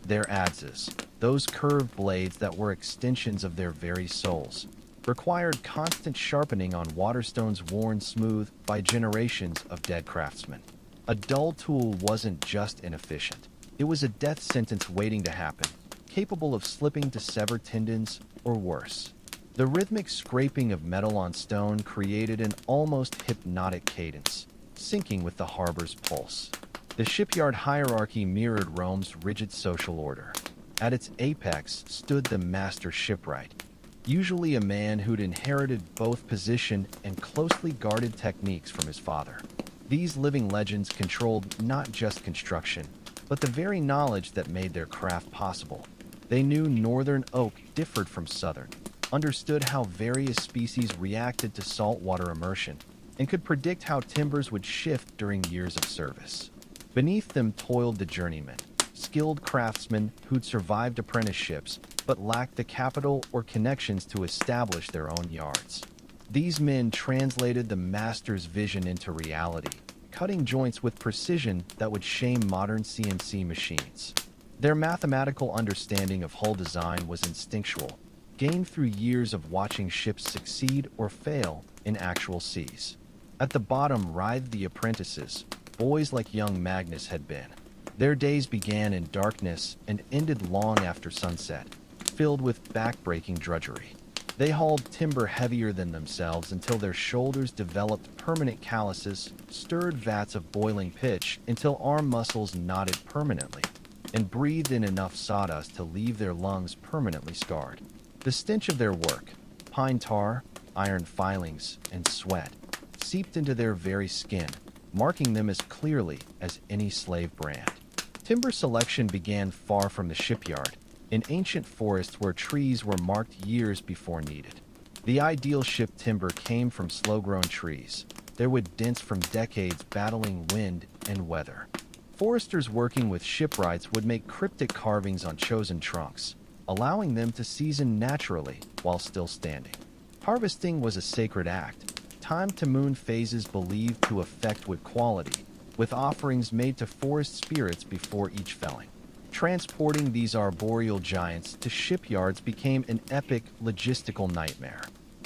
Their adzes, those curved blades that were extensions of their very souls, required constant sharpening on waterstones worn smooth by generations of dead craftsmen. A dull tool wasn't just inefficient. It was a death sentence waiting to happen, capable of slipping to sever tendons or worse. The rhythmic scraping of metal on stone created an almost hypnotic cadence, syncing with the harbor's pulse. The shipyard hierarchy mirrored Rome's rigid social order. At its apex stood the master shipwright, usually a man who'd inherited both position and closely guarded techniques from his father. These living legends controlled not just construction, but the very knowledge that made their craft possible. They knew northern oak differed from southern, understood how various species reacted to saltwater immersion, and could predict how timbers would shift during years of service. Beneath them toiled the journeymen, skilled craftsmen who'd survived apprenticeships but lacked the capital or connections to establish their own yards. These men translated the master's vision into reality, cutting joints with precision that would shame modern CNC machines. Their mathematical understanding of hull design was instinctual, gained through years of watching ships succeed or fail in actual seas. At the bottom writhed the apprentices, boys like young Magnus had been. Their days began in darkness and ended long after sunset, filled with back-breaking drudgery. They hauled timber heavier than themselves until their shoulders developed permanent calluses, stirred vats of boiling pitch until arm muscles knotted permanently, and breathed in enough sawdust to leave their lungs permanently scarred. The stench of their work, pine tar, iron filings, and sweat, seeped into their very skin, marking them as clearly as any slave brand. Timber selection began far from the shipyard, in ancient forests where trees were marked years before needed. The ideal ship timber came from slow-grown trees. They would dense from decades battling wind and weather. Foresters working with shipwrights would make cryptic carvings on chosen trunks, allowing them to season naturally while still standing. Harvesting was a sacred act, timed to moon phases believed to affect wood quality, with offerings made to forest spirits before each felling. Transporting these arboreal giants to shipyards became an epic logistical nightmare.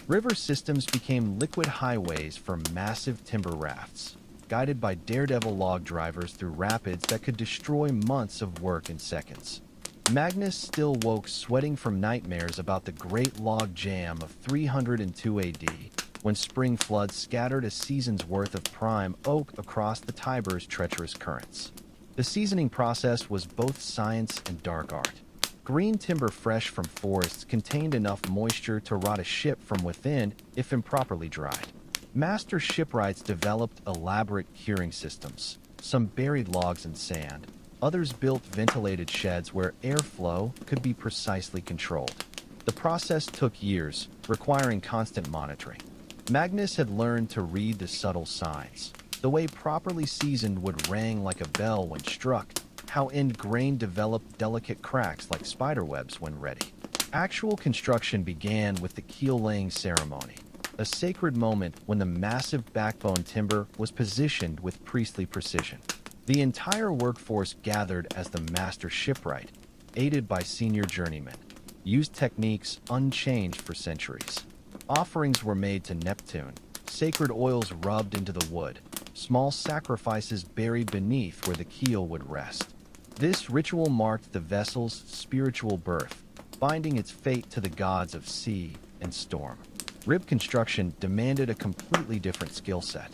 River systems became liquid highways for massive timber rafts, guided by daredevil log drivers through rapids that could destroy months of work in seconds. Magnus still woke sweating from nightmares about the Great Log Jam of 302 AD, when spring floods scattered a season's worth of prime oak across the Tiber's treacherous currents. The seasoning process was both science and dark art. Green timber fresh from forests contained enough moisture to rot a ship from within if improperly dried. Master shipwrights developed elaborate curing systems. Some buried logs in sand. Others built ventilated sheds where airflow could be precisely controlled. The process took years, requiring constant monitoring. Magnus had learned to read the subtle signs. The way properly seasoned wood rang like a bell when struck, how end grain developed delicate cracks like spiderwebs when ready. Actual construction began with the keel-laying ceremony, a sacred moment when the massive backbone timber was positioned with priestly precision. The entire workforce gathered as the master shipwright, aided by senior journeymen, used techniques unchanged for centuries. Offerings were made to Neptune, sacred oils rubbed into the wood, small sacrifices buried beneath where the keel would rest. This ritual marked the vessel's spiritual birth, binding its fate to the gods of sea and storm. Rib construction demanded a completely different skill set.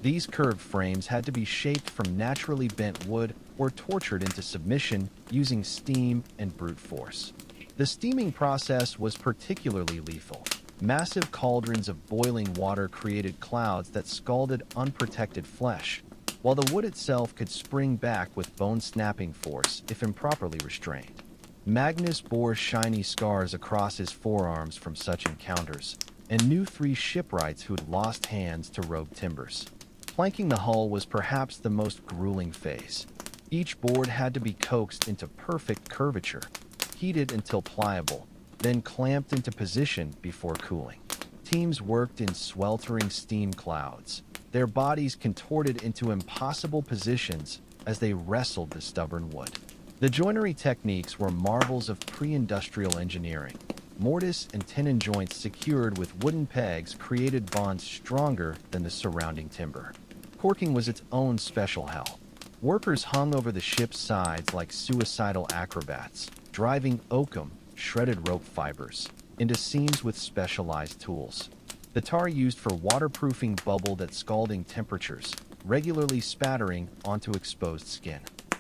These curved frames had to be shaped from naturally bent wood or tortured into submission using steam and brute force. The steaming process was particularly lethal. Massive cauldrons of boiling water created clouds that scalded unprotected flesh, while the wood itself could spring back with bone-snapping force if improperly restrained. Magnus bore shiny scars across his forearms from such encounters, and knew 3 shipwrights who'd lost hands to rogue timbers. Planking the hull was perhaps the most grueling phase. Each board had to be coaxed into perfect curvature, heated until pliable, then clamped into position before cooling. Teams worked in sweltering steam clouds, their bodies contorted into impossible positions as they wrestled the stubborn wood. The joinery techniques were marvels of pre-industrial engineering. Mortise and tenon joints secured with wooden pegs created bonds stronger than the surrounding timber. Corking was its own special hell. Workers hung over the ship's sides like suicidal acrobats, driving oakum, shredded rope fibers, into seams with specialized tools. The tar used for waterproofing bubbled at scalding temperatures, regularly spattering onto exposed skin.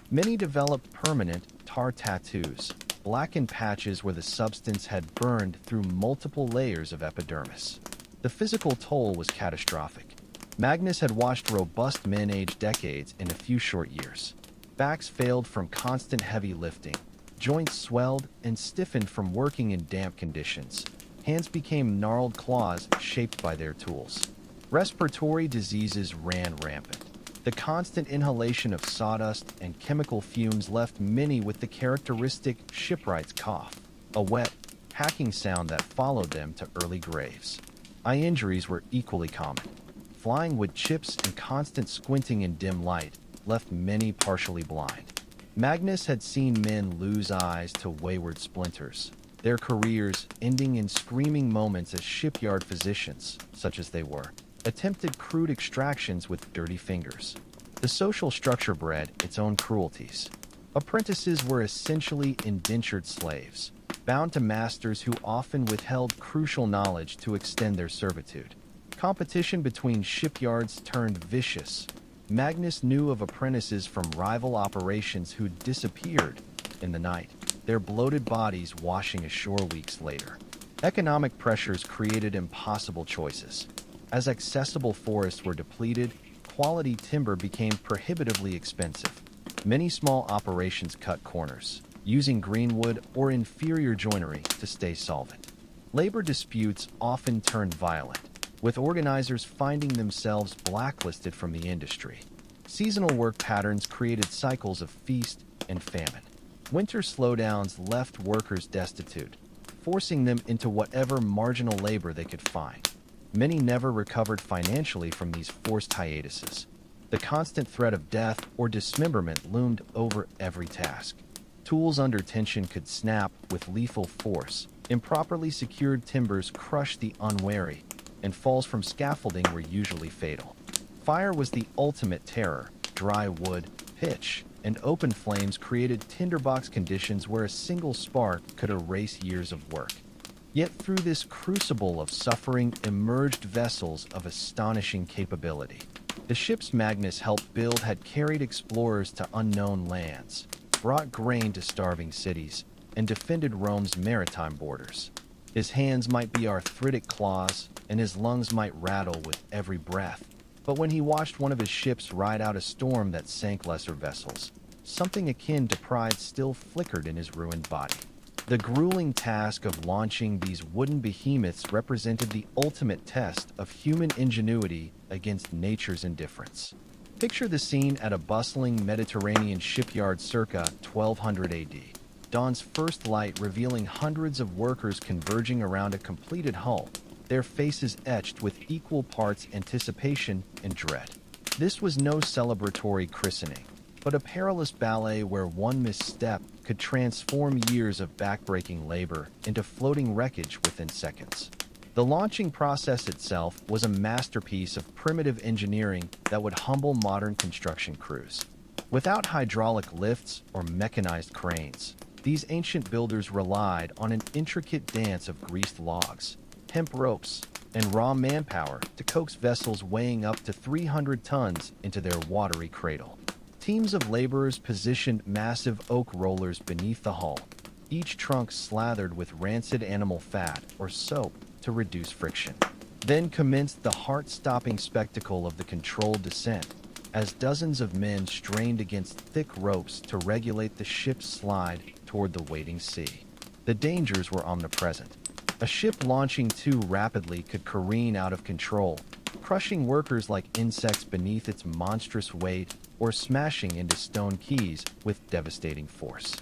Many developed permanent tar tattoos, blackened patches where the substance had burned through multiple layers of epidermis. The physical toll was catastrophic. Magnus had watched robust men age decades in a few short years. Backs failed from constant heavy lifting. Joints swelled and stiffened from working in damp conditions. Hands became gnarled claws shaped by their tools. Respiratory diseases ran rampant. The constant inhalation of sawdust and chemical fumes left many with the characteristic shipwrights cough, a wet, hacking sound that followed them to early graves. Eye injuries were equally common. Flying wood chips and constant squinting in dim light left many partially blind. Magnus had seen men lose eyes to wayward splinters, their careers ending in screaming moments as shipyard physicians, such as they were, attempted crude extractions with dirty fingers. The social structure bred its own cruelties. Apprentices were essentially indentured slaves, bound to masters who often withheld crucial knowledge to extend their servitude. Competition between shipyards turned vicious. Magnus knew of apprentices from rival operations who disappeared in the night, their bloated bodies washing ashore weeks later. Economic pressures created impossible choices. As accessible forests were depleted, quality timber became prohibitively expensive. Many small operations cut corners, using greenwood or inferior joinery to stay solvent. Labor disputes often turned violent, with organizers finding themselves blacklisted from the industry. Seasonal work patterns created cycles of feast and famine. Winter slowdowns left workers destitute, forcing them into whatever marginal labor they could find. Many never recovered financially from these forced hiatuses. The constant threat of death or dismemberment loomed over every task. Tools under tension could snap with lethal force. Improperly secured timbers crushed the unwary, and falls from scaffolding were usually fatal. Fire was the ultimate terror. Dry wood, pitch, and open flames created tinderbox conditions where a single spark could erase years of work. Yet through this crucible of suffering emerged vessels of astonishing capability. The ships Magnus helped build had carried explorers to unknown lands, brought grain to starving cities, and defended Rome's maritime borders. His hands might be arthritic claws, and his lungs might rattle with every breath. But when he watched one of his ships ride out a storm that sank lesser vessels, something akin to pride still flickered in his ruined body. The grueling task of launching these wooden behemoths represented the ultimate test of human ingenuity against nature's indifference. Picture the scene at a bustling Mediterranean shipyard circa 1200 AD. Dawn's first light revealing hundreds of workers converging around a completed hull, their faces etched with equal parts anticipation and dread. This was no celebratory christening, but a perilous ballet where one misstep could transform years of backbreaking labor into floating wreckage within seconds. The launching process itself was a masterpiece of primitive engineering that would humble modern construction crews. Without hydraulic lifts or mechanized cranes, these ancient builders relied on an intricate dance of greased logs, hemp ropes, and raw manpower to coax vessels weighing up to 300 tons into their watery cradle. Teams of laborers positioned massive oak rollers beneath the hull, each trunk slathered with rancid animal fat or soap to reduce friction. Then commenced the heart-stopping spectacle of the controlled descent, as dozens of men strained against thick ropes to regulate the ship's slide toward the waiting sea. The dangers were omnipresent. A ship launching too rapidly could careen out of control, crushing workers like insects beneath its monstrous weight or smashing into stone quays with devastating force.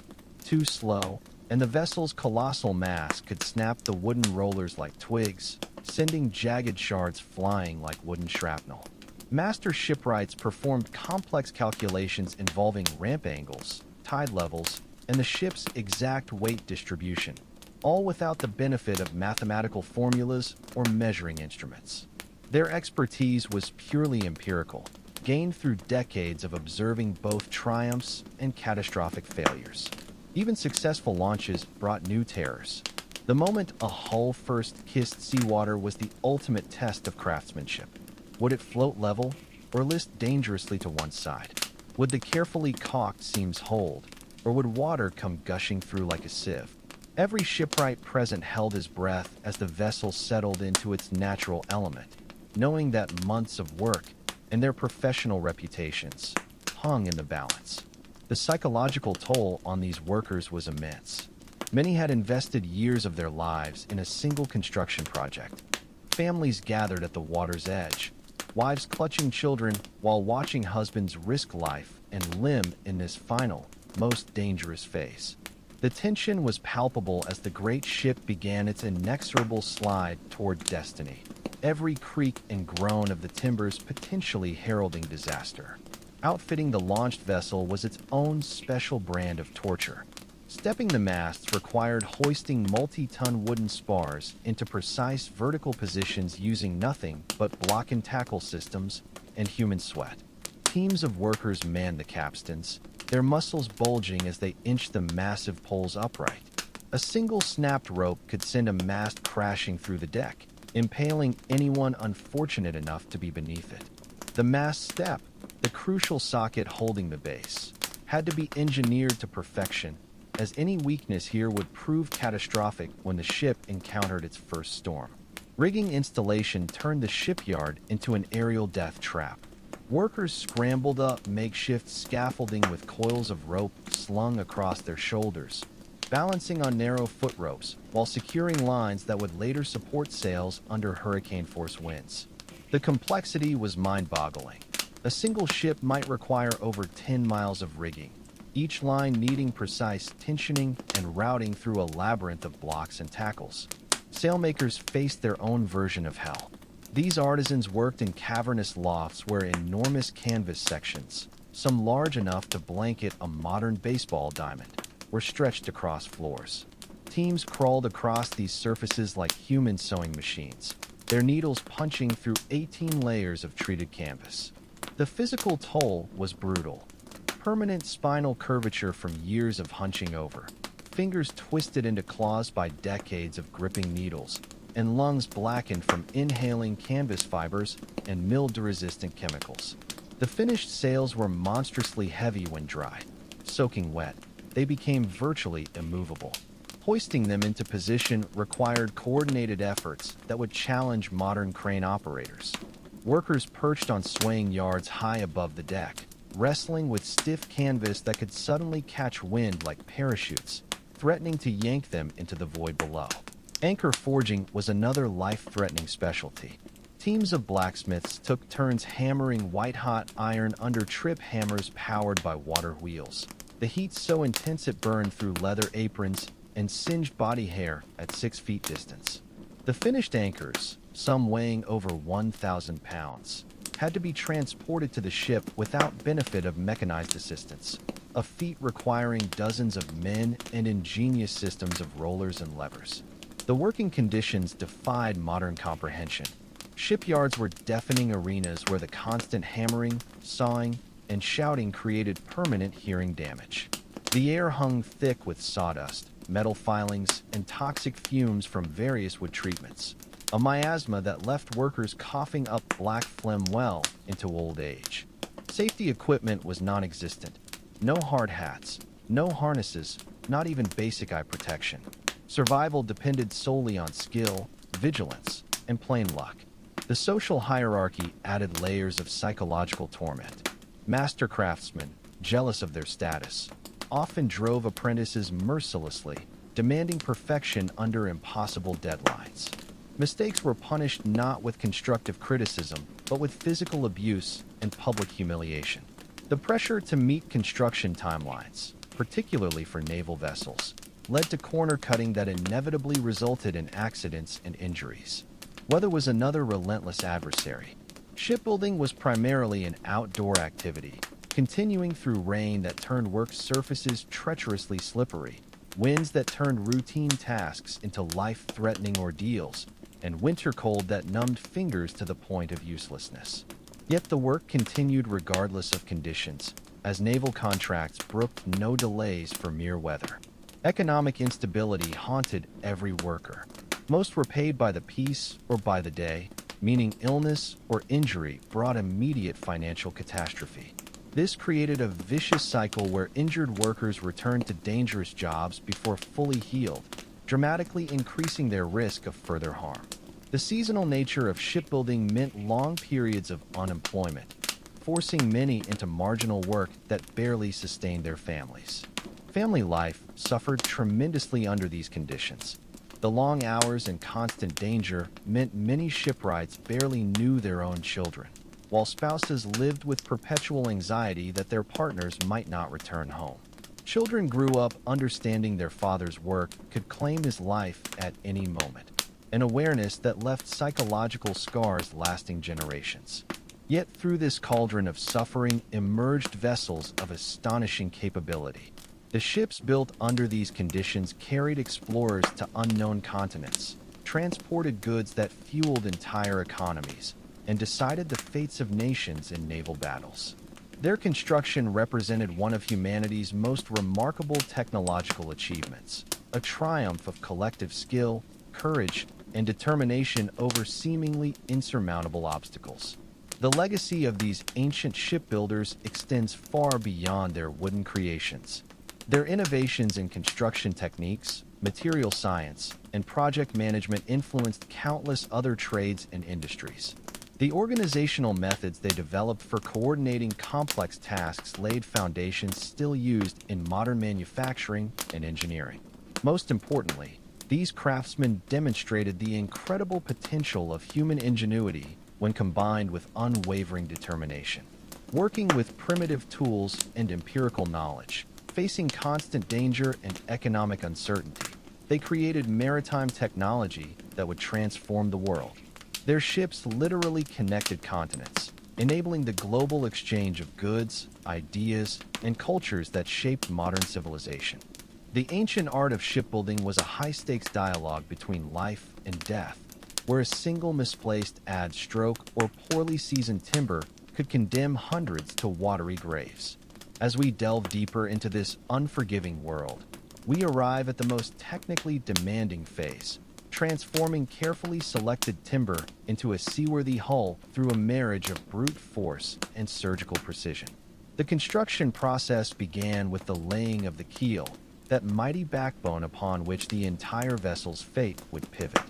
Too slow, and the vessel's colossal mass could snap the wooden rollers like twigs, sending jagged shards flying like wooden shrapnel. Master shipwrights performed complex calculations involving ramp angles, tide levels, and the ship's exact weight distribution, all without the benefit of mathematical formulas or measuring instruments. Their expertise was purely empirical, gained through decades of observing both triumphs and catastrophic failures. Even successful launches brought new terrors. The moment a hull first kissed seawater was the ultimate test of craftsmanship. Would it float level or list dangerously to one side? Would the carefully caulked seams hold, or would water come gushing through like a sieve? Every shipwright present held his breath as the vessel settled into its natural element, knowing that months of work and their professional reputations hung in the balance. The psychological toll on these workers was immense. Many had invested years of their lives in a single construction project. Families gathered at the water's edge, wives clutching children while watching husbands risk life and limb in this final, most dangerous phase. The tension was palpable as the great ship began its inexorable slide toward destiny, every creak and groan of the timbers potentially heralding disaster. Outfitting the launched vessel was its own special brand of torture. Stepping the masts required hoisting multi-ton wooden spars into precise vertical positions using nothing but block and tackle systems and human sweat. Teams of workers manned the capstans, their muscles bulging as they inched the massive poles upright. A single snapped rope could send a mast crashing through the deck, impaling anyone unfortunate enough to be beneath it. The mast step, the crucial socket holding the base, had to be engineered to perfection, as any weakness here would prove catastrophic when the ship encountered its first storm. Rigging installation turned the shipyard into an aerial death trap. Workers scrambled up makeshift scaffolding with coils of rope slung across their shoulders, balancing on narrow foot ropes while securing lines that would later support sails under hurricane-force winds. The complexity was mind-boggling. A single ship might require over 10 miles of rigging, each line needing precise tensioning and routing through a labyrinth of blocks and tackles. Sailmakers faced their own version of hell. These artisans worked in cavernous lofts where enormous canvas sections, some large enough to blanket a modern baseball diamond, were stretched across floors. Teams crawled across these surfaces like human sewing machines, their needles punching through 18 layers of treated canvas. The physical toll was brutal. Permanent spinal curvature from years of hunching over, fingers twisted into claws by decades of gripping needles, and lungs blackened from inhaling canvas fibers and mildew-resistant chemicals. The finished sails were monstrously heavy when dry. Soaking wet, they became virtually immovable. Hoisting them into position required coordinated efforts that would challenge modern crane operators. Workers perched on swaying yards high above the deck, wrestling with stiff canvas that could suddenly catch wind like parachutes, threatening to yank them into the void below. Anchor forging was another life-threatening specialty. Teams of blacksmiths took turns hammering white-hot iron under trip hammers powered by water wheels. The heat so intense it burned through leather aprons and singed body hair at 6 feet distance. The finished anchors, some weighing over 1,000 pounds, had to be transported to the ship without benefit of mechanized assistance, a feat requiring dozens of men and ingenious systems of rollers and levers. The working conditions defied modern comprehension. Shipyards were deafening arenas where the constant hammering, sawing, and shouting created permanent hearing damage. The air hung thick with sawdust, metal filings, and toxic fumes from various wood treatments, a miasma that left workers coughing up black phlegm well into old age. Safety equipment was non-existent. No hard hats, no harnesses, not even basic eye protection. Survival depended solely on skill, vigilance, and plain luck. The social hierarchy added layers of psychological torment. Master craftsmen, jealous of their status, often drove apprentices mercilessly, demanding perfection under impossible deadlines. Mistakes were punished not with constructive criticism, but with physical abuse and public humiliation. The pressure to meet construction timelines, particularly for naval vessels, led to corner cutting that inevitably resulted in accidents and injuries. Weather was another relentless adversary. Shipbuilding was primarily an outdoor activity, continuing through rain that turned work surfaces treacherously slippery, winds that turned routine tasks into life-threatening ordeals, and winter cold that numbed fingers to the point of uselessness. Yet the work continued regardless of conditions, as naval contracts brooked no delays for mere weather. Economic instability haunted every worker. Most were paid by the piece or by the day, meaning illness or injury brought immediate financial catastrophe. This created a vicious cycle where injured workers returned to dangerous jobs before fully healed, dramatically increasing their risk of further harm. The seasonal nature of shipbuilding meant long periods of unemployment, forcing many into marginal work that barely sustained their families. Family life suffered tremendously under these conditions. The long hours and constant danger meant many shipwrights barely knew their own children. while spouses lived with perpetual anxiety that their partners might not return home. Children grew up understanding their father's work could claim his life at any moment, an awareness that left psychological scars lasting generations. Yet through this cauldron of suffering emerged vessels of astonishing capability. The ships built under these conditions carried explorers to unknown continents, transported goods that fueled entire economies, and decided the fates of nations in naval battles. Their construction represented one of humanity's most remarkable technological achievements, a triumph of collective skill, courage, and determination over seemingly insurmountable obstacles. The legacy of these ancient shipbuilders extends far beyond their wooden creations. Their innovations in construction techniques, material science, and project management influenced countless other trades and industries. The organizational methods they developed for coordinating complex tasks laid foundations still used in modern manufacturing and engineering. Most importantly, these craftsmen demonstrated the incredible potential of human ingenuity when combined with unwavering determination. Working with primitive tools and empirical knowledge, facing constant danger and economic uncertainty, they created maritime technology that would transform the world. Their ships literally connected continents, enabling the global exchange of goods, ideas, and cultures that shaped modern civilization. The ancient art of shipbuilding was a high-stakes dialogue between life and death, where a single misplaced add stroke or poorly seasoned timber could condemn hundreds to watery graves. As we delve deeper into this unforgiving world, we arrive at the most technically demanding phase, transforming carefully selected timber into a seaworthy hull through a marriage of brute force and surgical precision. The construction process began with the laying of the keel, that mighty backbone upon which the entire vessel's fate would pivot.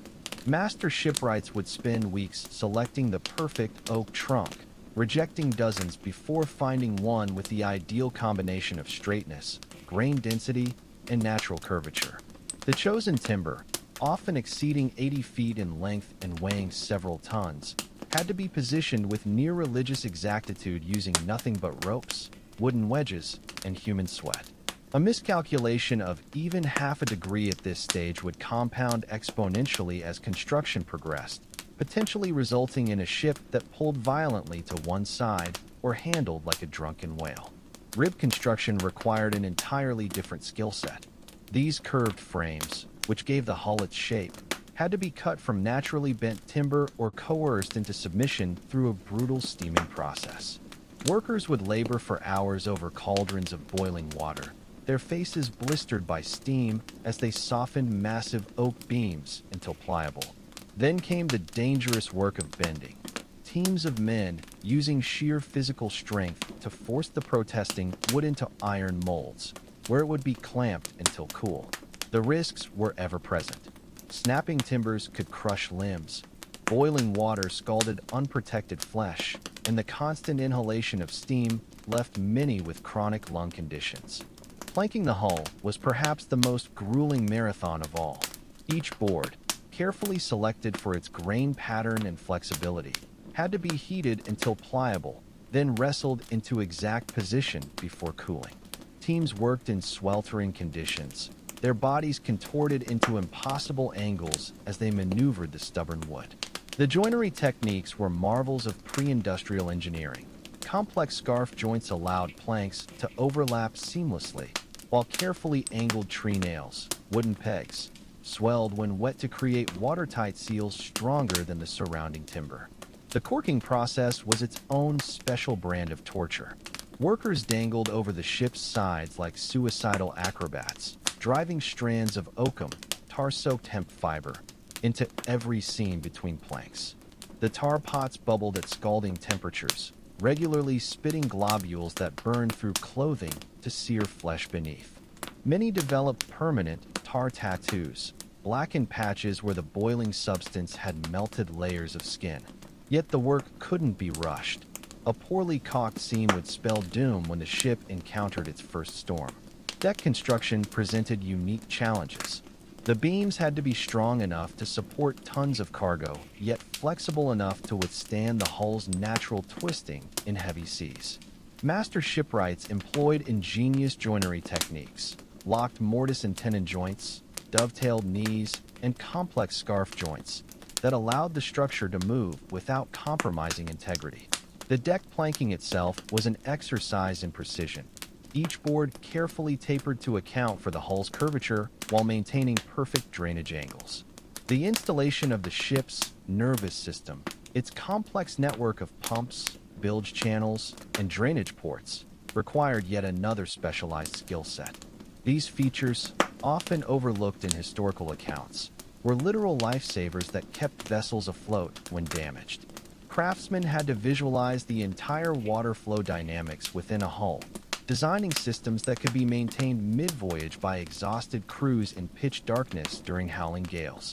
Master shipwrights would spend weeks selecting the perfect oak trunk, rejecting dozens before finding one with the ideal combination of straightness, grain density, and natural curvature. The chosen timber, often exceeding 80 feet in length and weighing several tons, had to be positioned with near-religious exactitude using nothing but ropes, wooden wedges, and human sweat. A miscalculation of even half a degree at this stage would compound exponentially as construction progressed, potentially resulting in a ship that pulled violently to one side or handled like a drunken whale. Rib construction required an entirely different skill set. These curved frames, which gave the hull its shape, had to be cut from naturally bent timber or coerced into submission through a brutal steaming process. Workers would labor for hours over cauldrons of boiling water, their faces blistered by steam as they softened massive oak beams until pliable. Then came the dangerous work of bending. Teams of men, using sheer physical strength to force the protesting wood into iron molds, where it would be clamped until cool. The risks were ever present. Snapping timbers could crush limbs, boiling water scalded unprotected flesh, and the constant inhalation of steam left many with chronic lung conditions. Planking the hull was perhaps the most grueling marathon of all. Each board, carefully selected for its grain pattern and flexibility, had to be heated until pliable, then wrestled into exact position before cooling. Teams worked in sweltering conditions, their bodies contorted into impossible angles as they maneuvered the stubborn wood. The joinery techniques were marvels of pre-industrial engineering. Complex scarf joints allowed planks to overlap seamlessly, while carefully angled tree nails, wooden pegs, swelled when wet to create watertight seals stronger than the surrounding timber. The corking process was its own special brand of torture. Workers dangled over the ship's sides like suicidal acrobats, driving strands of oakum, tar-soaked hemp fiber, into every seam between planks. The tar pots bubbled at scalding temperatures, regularly spitting globules that burned through clothing to sear flesh beneath. Many developed permanent tar tattoos, blackened patches where the boiling substance had melted layers of skin. Yet the work couldn't be rushed. A poorly caulked seam would spell doom when the ship encountered its first storm. Deck construction presented unique challenges. The beams had to be strong enough to support tons of cargo, yet flexible enough to withstand the hull's natural twisting in heavy seas. Master shipwrights employed ingenious joinery techniques, locked mortise and tenon joints, dovetailed knees, and complex scarf joints that allowed the structure to move without compromising integrity. The deck planking itself was an exercise in precision, each board carefully tapered to account for the hull's curvature while maintaining perfect drainage angles. The installation of the ship's nervous system, its complex network of pumps, bilge channels, and drainage ports, required yet another specialized skill set. These features, often overlooked in historical accounts, were literal lifesavers that kept vessels afloat when damaged. Craftsmen had to visualize the entire water flow dynamics within a hull, designing systems that could be maintained mid-voyage by exhausted crews in pitch darkness during howling gales.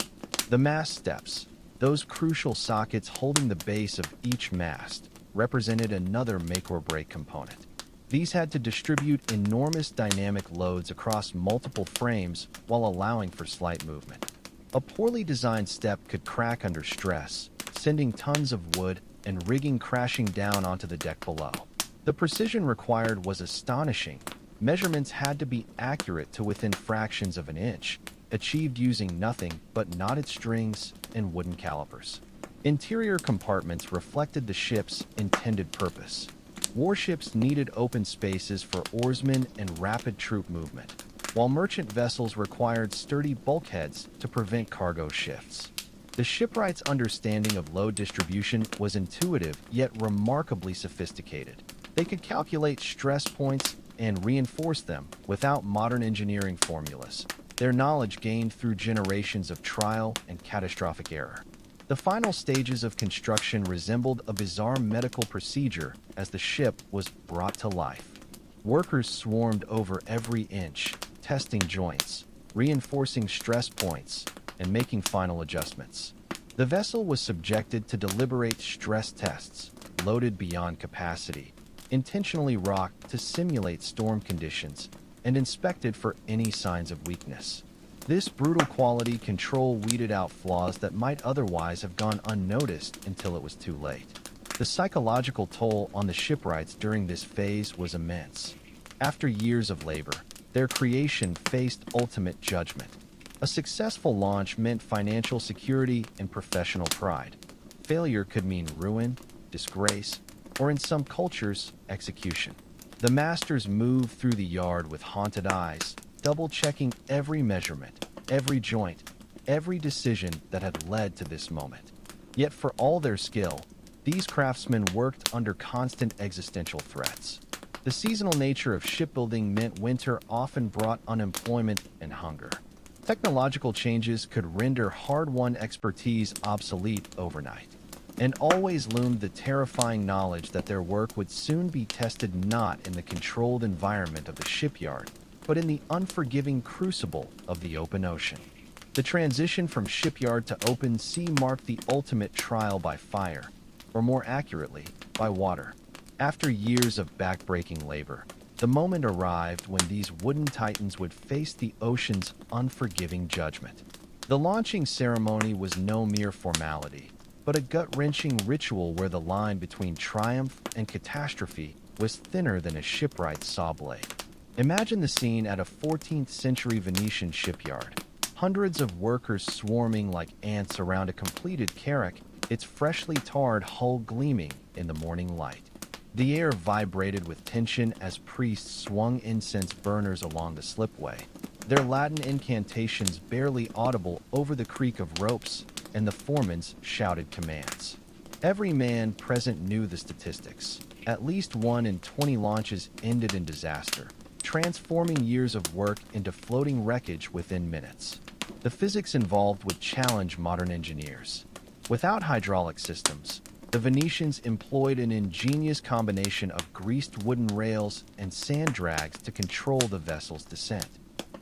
The mast steps, those crucial sockets holding the base of each mast, represented another make-or-break component. These had to distribute enormous dynamic loads across multiple frames while allowing for slight movement. A poorly designed step could crack under stress, sending tons of wood and rigging crashing down onto the deck below. The precision required was astonishing. Measurements had to be accurate to within fractions of an inch, achieved using nothing but knotted strings and wooden calipers. Interior compartments reflected the ship's intended purpose. Warships needed open spaces for oarsmen and rapid troop movement, while merchant vessels required sturdy bulkheads to prevent cargo shifts. The shipwright's understanding of load distribution was intuitive yet remarkably sophisticated. They could calculate stress points and reinforce them without modern engineering formulas, their knowledge gained through generations of trial and catastrophic error. The final stages of construction resembled a bizarre medical procedure as the ship was brought to life. Workers swarmed over every inch, testing joints, reinforcing stress points, and making final adjustments. The vessel was subjected to deliberate stress tests, loaded beyond capacity, intentionally rocked to simulate storm conditions, and inspected for any signs of weakness. This brutal quality control weeded out flaws that might otherwise have gone unnoticed until it was too late. The psychological toll on the shipwrights during this phase was immense. After years of labor, their creation faced ultimate judgment. A successful launch meant financial security and professional pride. Failure could mean ruin, disgrace, or in some cultures, execution. The masters moved through the yard with haunted eyes, double-checking every measurement, every joint, every decision that had led to this moment. Yet for all their skill, these craftsmen worked under constant existential threats. The seasonal nature of shipbuilding meant winter often brought unemployment and hunger. Technological changes could render hard-won expertise obsolete overnight. And always loomed the terrifying knowledge that their work would soon be tested not in the controlled environment of the shipyard, but in the unforgiving crucible of the open ocean. The transition from shipyard to open sea marked the ultimate trial by fire, or more accurately, by water. After years of backbreaking labor, the moment arrived when these wooden titans would face the ocean's unforgiving judgment. The launching ceremony was no mere formality, but a gut-wrenching ritual where the line between triumph and catastrophe was thinner than a shipwright's saw blade. Imagine the scene at a 14th century Venetian shipyard. Hundreds of workers swarming like ants around a completed carrack, its freshly tarred hull gleaming in the morning light. The air vibrated with tension as priests swung incense burners along the slipway, their Latin incantations barely audible over the creak of ropes and the foreman's shouted commands. Every man present knew the statistics. At least 1 in 20 launches ended in disaster, transforming years of work into floating wreckage within minutes. The physics involved would challenge modern engineers. Without hydraulic systems, the Venetians employed an ingenious combination of greased wooden rails and sand drags to control the vessel's descent.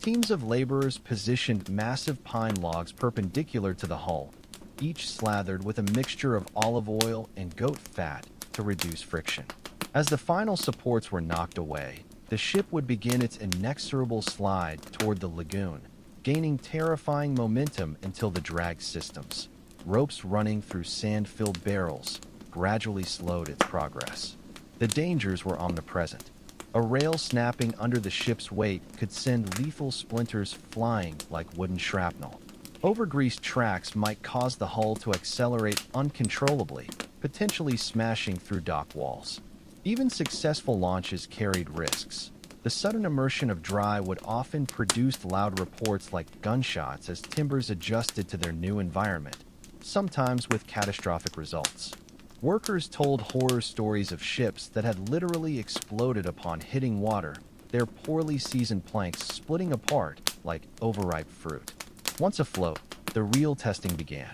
Teams of laborers positioned massive pine logs perpendicular to the hull, each slathered with a mixture of olive oil and goat fat to reduce friction. As the final supports were knocked away, the ship would begin its inexorable slide toward the lagoon, gaining terrifying momentum until the drag systems, ropes running through sand-filled barrels, gradually slowed its progress. The dangers were omnipresent. A rail snapping under the ship's weight could send lethal splinters flying like wooden shrapnel. Overgreased tracks might cause the hull to accelerate uncontrollably, potentially smashing through dock walls. Even successful launches carried risks. The sudden immersion of dry would often produce loud reports like gunshots as timbers adjusted to their new environment, sometimes with catastrophic results. Workers told horror stories of ships that had literally exploded upon hitting water, their poorly seasoned planks splitting apart like overripe fruit. Once afloat, the real testing began.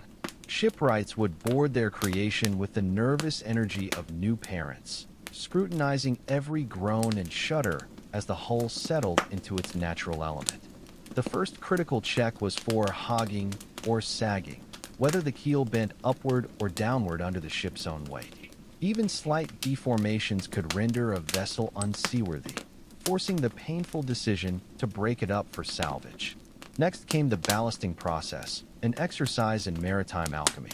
Shipwrights would board their creation with the nervous energy of new parents, scrutinizing every groan and shudder as the hull settled into its natural element. The first critical check was for hogging or sagging, whether the keel bent upward or downward under the ship's own weight. Even slight deformations could render a vessel unseaworthy, forcing the painful decision to break it up for salvage. Next came the ballasting process, an exercise in maritime alchemy.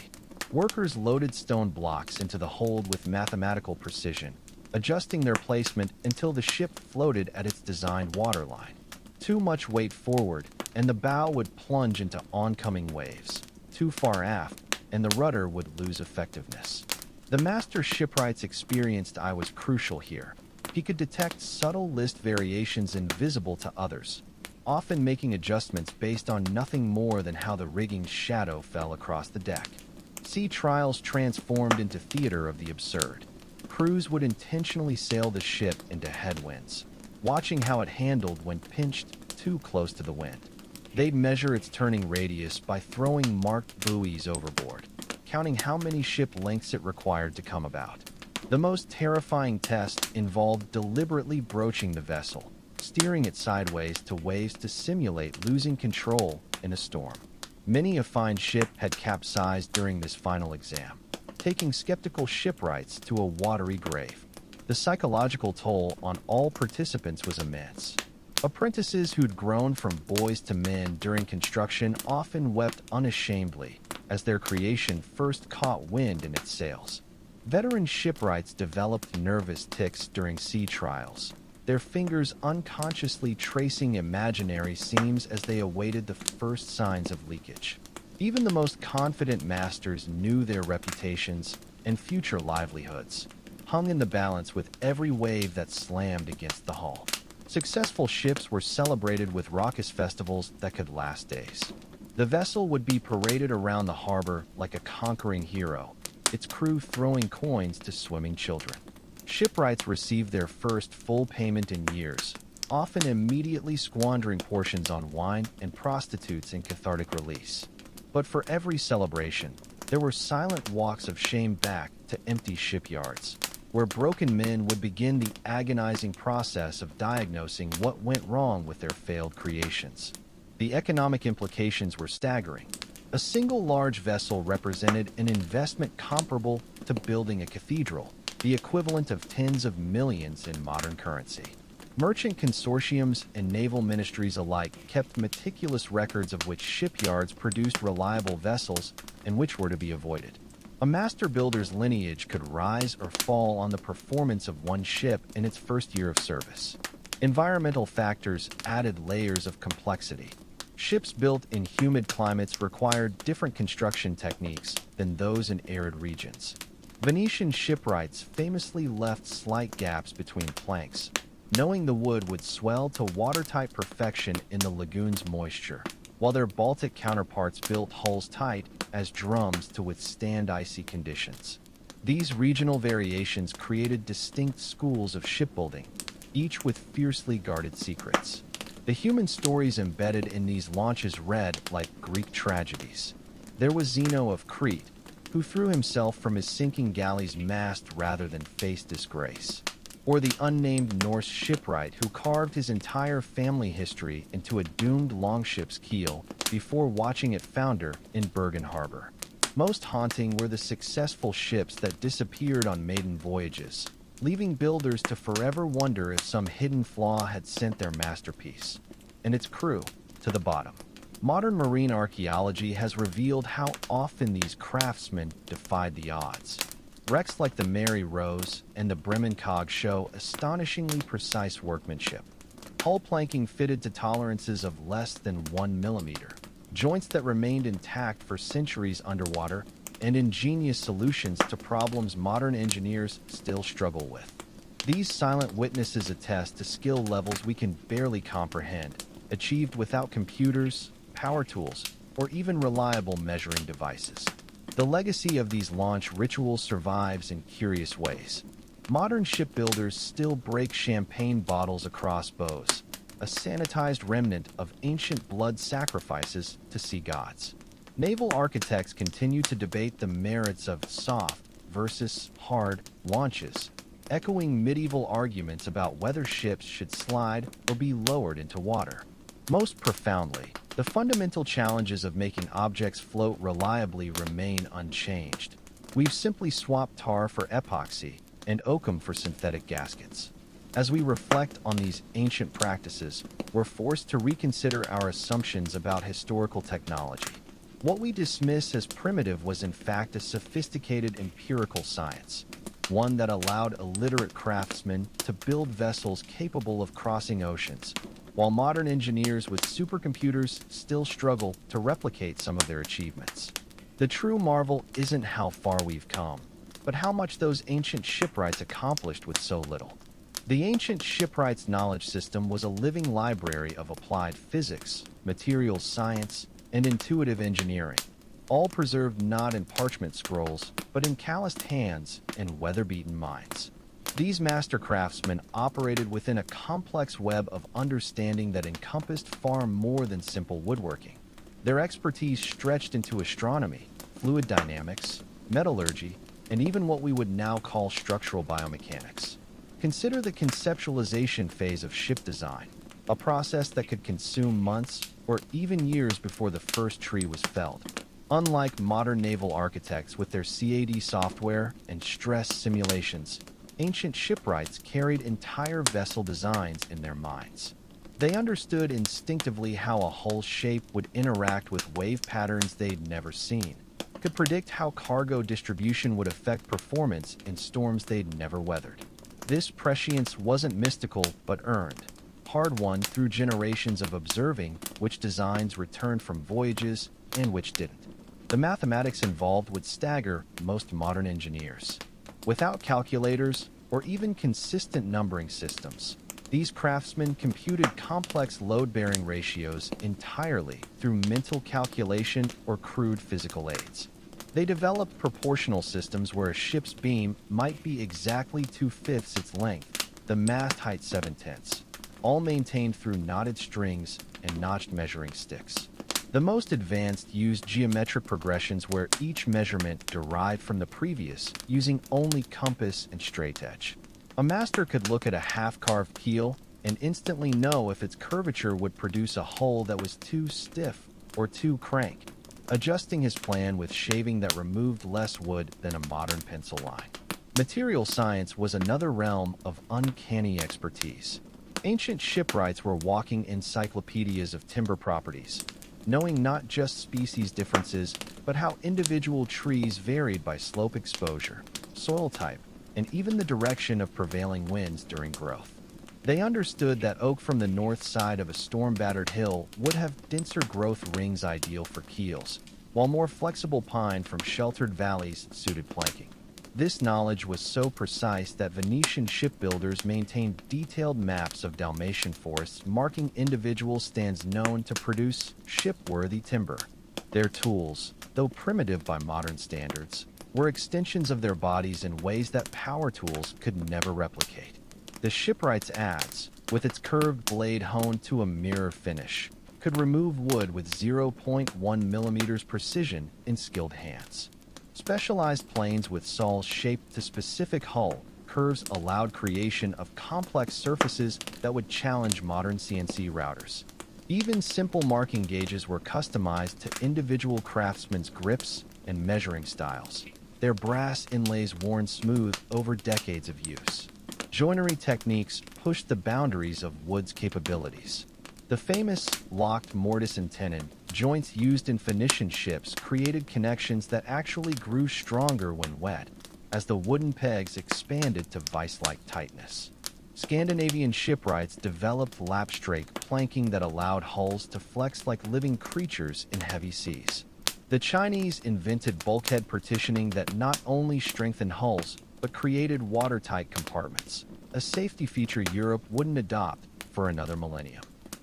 Workers loaded stone blocks into the hold with mathematical precision, adjusting their placement until the ship floated at its designed waterline. Too much weight forward, and the bow would plunge into oncoming waves. Too far aft, and the rudder would lose effectiveness. The master shipwright's experienced eye was crucial here. He could detect subtle list variations invisible to others, often making adjustments based on nothing more than how the rigging's shadow fell across the deck. Sea trials transformed into theater of the absurd. Crews would intentionally sail the ship into headwinds, watching how it handled when pinched too close to the wind. They'd measure its turning radius by throwing marked buoys overboard, counting how many ship lengths it required to come about. The most terrifying test involved deliberately broaching the vessel, steering it sideways to waves to simulate losing control in a storm. Many a fine ship had capsized during this final exam, taking skeptical shipwrights to a watery grave. The psychological toll on all participants was immense. Apprentices who'd grown from boys to men during construction often wept unashamedly as their creation first caught wind in its sails. Veteran shipwrights developed nervous tics during sea trials, their fingers unconsciously tracing imaginary seams as they awaited the first signs of leakage. Even the most confident masters knew their reputations and future livelihoods hung in the balance with every wave that slammed against the hull. Successful ships were celebrated with raucous festivals that could last days. The vessel would be paraded around the harbor like a conquering hero, its crew throwing coins to swimming children. Shipwrights received their first full payment in years, often immediately squandering portions on wine and prostitutes in cathartic release. But for every celebration, there were silent walks of shame back to empty shipyards, where broken men would begin the agonizing process of diagnosing what went wrong with their failed creations. The economic implications were staggering. A single large vessel represented an investment comparable to building a cathedral, the equivalent of tens of millions in modern currency. Merchant consortiums and naval ministries alike kept meticulous records of which shipyards produced reliable vessels and which were to be avoided. A master builder's lineage could rise or fall on the performance of one ship in its first year of service. Environmental factors added layers of complexity. Ships built in humid climates required different construction techniques than those in arid regions. Venetian shipwrights famously left slight gaps between planks, knowing the wood would swell to watertight perfection in the lagoon's moisture, while their Baltic counterparts built hulls tight as drums to withstand icy conditions. These regional variations created distinct schools of shipbuilding, each with fiercely guarded secrets. The human stories embedded in these launches read like Greek tragedies. There was Zeno of Crete, who threw himself from his sinking galley's mast rather than face disgrace, or the unnamed Norse shipwright who carved his entire family history into a doomed longship's keel before watching it founder in Bergen Harbor. Most haunting were the successful ships that disappeared on maiden voyages, leaving builders to forever wonder if some hidden flaw had sent their masterpiece and its crew to the bottom. Modern marine archaeology has revealed how often these craftsmen defied the odds. Wrecks like the Mary Rose and the Bremenkog show astonishingly precise workmanship. Hull planking fitted to tolerances of less than 1 millimeter, joints that remained intact for centuries underwater, and ingenious solutions to problems modern engineers still struggle with. These silent witnesses attest to skill levels we can barely comprehend, achieved without computers, power tools, or even reliable measuring devices. The legacy of these launch rituals survives in curious ways. Modern shipbuilders still break champagne bottles across bows, a sanitized remnant of ancient blood sacrifices to sea gods. Naval architects continue to debate the merits of soft versus hard launches, echoing medieval arguments about whether ships should slide or be lowered into water. Most profoundly, the fundamental challenges of making objects float reliably remain unchanged. We've simply swapped tar for epoxy and oakum for synthetic gaskets. As we reflect on these ancient practices, we're forced to reconsider our assumptions about historical technology. What we dismiss as primitive was in fact a sophisticated empirical science, one that allowed illiterate craftsmen to build vessels capable of crossing oceans, while modern engineers with supercomputers still struggle to replicate some of their achievements. The true marvel isn't how far we've come, but how much those ancient shipwrights accomplished with so little. The ancient shipwrights knowledge system was a living library of applied physics, materials science, and intuitive engineering, all preserved not in parchment scrolls, but in calloused hands and weather-beaten minds. These master craftsmen operated within a complex web of understanding that encompassed far more than simple woodworking. Their expertise stretched into astronomy, fluid dynamics, metallurgy, and even what we would now call structural biomechanics. Consider the conceptualization phase of ship design, a process that could consume months or even years before the first tree was felled. Unlike modern naval architects with their CAD software and stress simulations, ancient shipwrights carried entire vessel designs in their minds. They understood instinctively how a hull shape would interact with wave patterns they'd never seen, could predict how cargo distribution would affect performance in storms they'd never weathered. This prescience wasn't mystical but earned, hard-won through generations of observing which designs returned from voyages and which didn't. The mathematics involved would stagger most modern engineers. Without calculators or even consistent numbering systems, these craftsmen computed complex load-bearing ratios entirely through mental calculation or crude physical aids. They developed proportional systems where a ship's beam might be exactly 2/5 its length, the mast height 7/10, all maintained through knotted strings and notched measuring sticks. The most advanced used geometric progressions where each measurement derived from the previous using only compass and straight edge. A master could look at a half-carved keel and instantly know if its curvature would produce a hull that was too stiff or too crank, adjusting his plan with shaving that removed less wood than a modern pencil line. Material science was another realm of uncanny expertise. Ancient shipwrights were walking encyclopedias of timber properties, knowing not just species differences, but how individual trees varied by slope exposure, soil type, and even the direction of prevailing winds during growth. They understood that oak from the north side of a storm-battered hill would have denser growth rings ideal for keels, while more flexible pine from sheltered valleys suited planking. This knowledge was so precise that Venetian shipbuilders maintained detailed maps of Dalmatian forests marking individual stands known to produce ship-worthy timber. Their tools, though primitive by modern standards, were extensions of their bodies in ways that power tools could never replicate. The shipwright's adze, with its curved blade honed to a mirror finish, could remove wood with 0.1 millimeters precision in skilled hands. Specialized planes with saws shaped to specific hull curves allowed creation of complex surfaces that would challenge modern CNC routers. Even simple marking gauges were customized to individual craftsmen's grips and measuring styles, their brass inlays worn smooth over decades of use. Joinery techniques pushed the boundaries of wood's capabilities. The famous locked mortise and tenon, Joints used in Phoenician ships created connections that actually grew stronger when wet, as the wooden pegs expanded to vice-like tightness. Scandinavian shipwrights developed lapstrake planking that allowed hulls to flex like living creatures in heavy seas. The Chinese invented bulkhead partitioning that not only strengthened hulls, but created watertight compartments, a safety feature Europe wouldn't adopt for another millennium.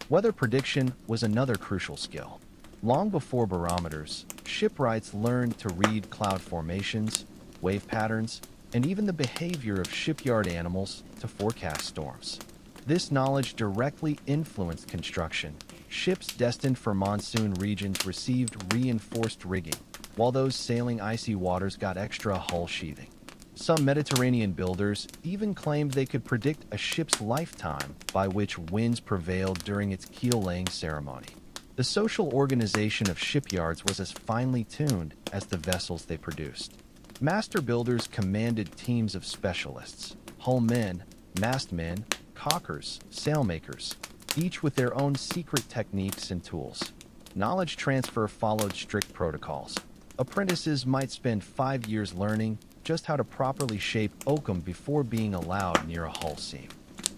Weather prediction was another crucial skill. Long before barometers, shipwrights learned to read cloud formations, wave patterns, and even the behavior of shipyard animals to forecast storms. This knowledge directly influenced construction. Ships destined for monsoon regions received reinforced rigging, while those sailing icy waters got extra hull sheathing. Some Mediterranean builders even claimed they could predict a ship's lifetime by which winds prevailed during its keel-laying ceremony. The social organization of shipyards was as finely tuned as the vessels they produced. Master builders commanded teams of specialists, hull men, mast men, caulkers, sailmakers, each with their own secret techniques and tools. Knowledge transfer followed strict protocols. Apprentices might spend 5 years learning just how to properly shape oakum before being allowed near a hull seam.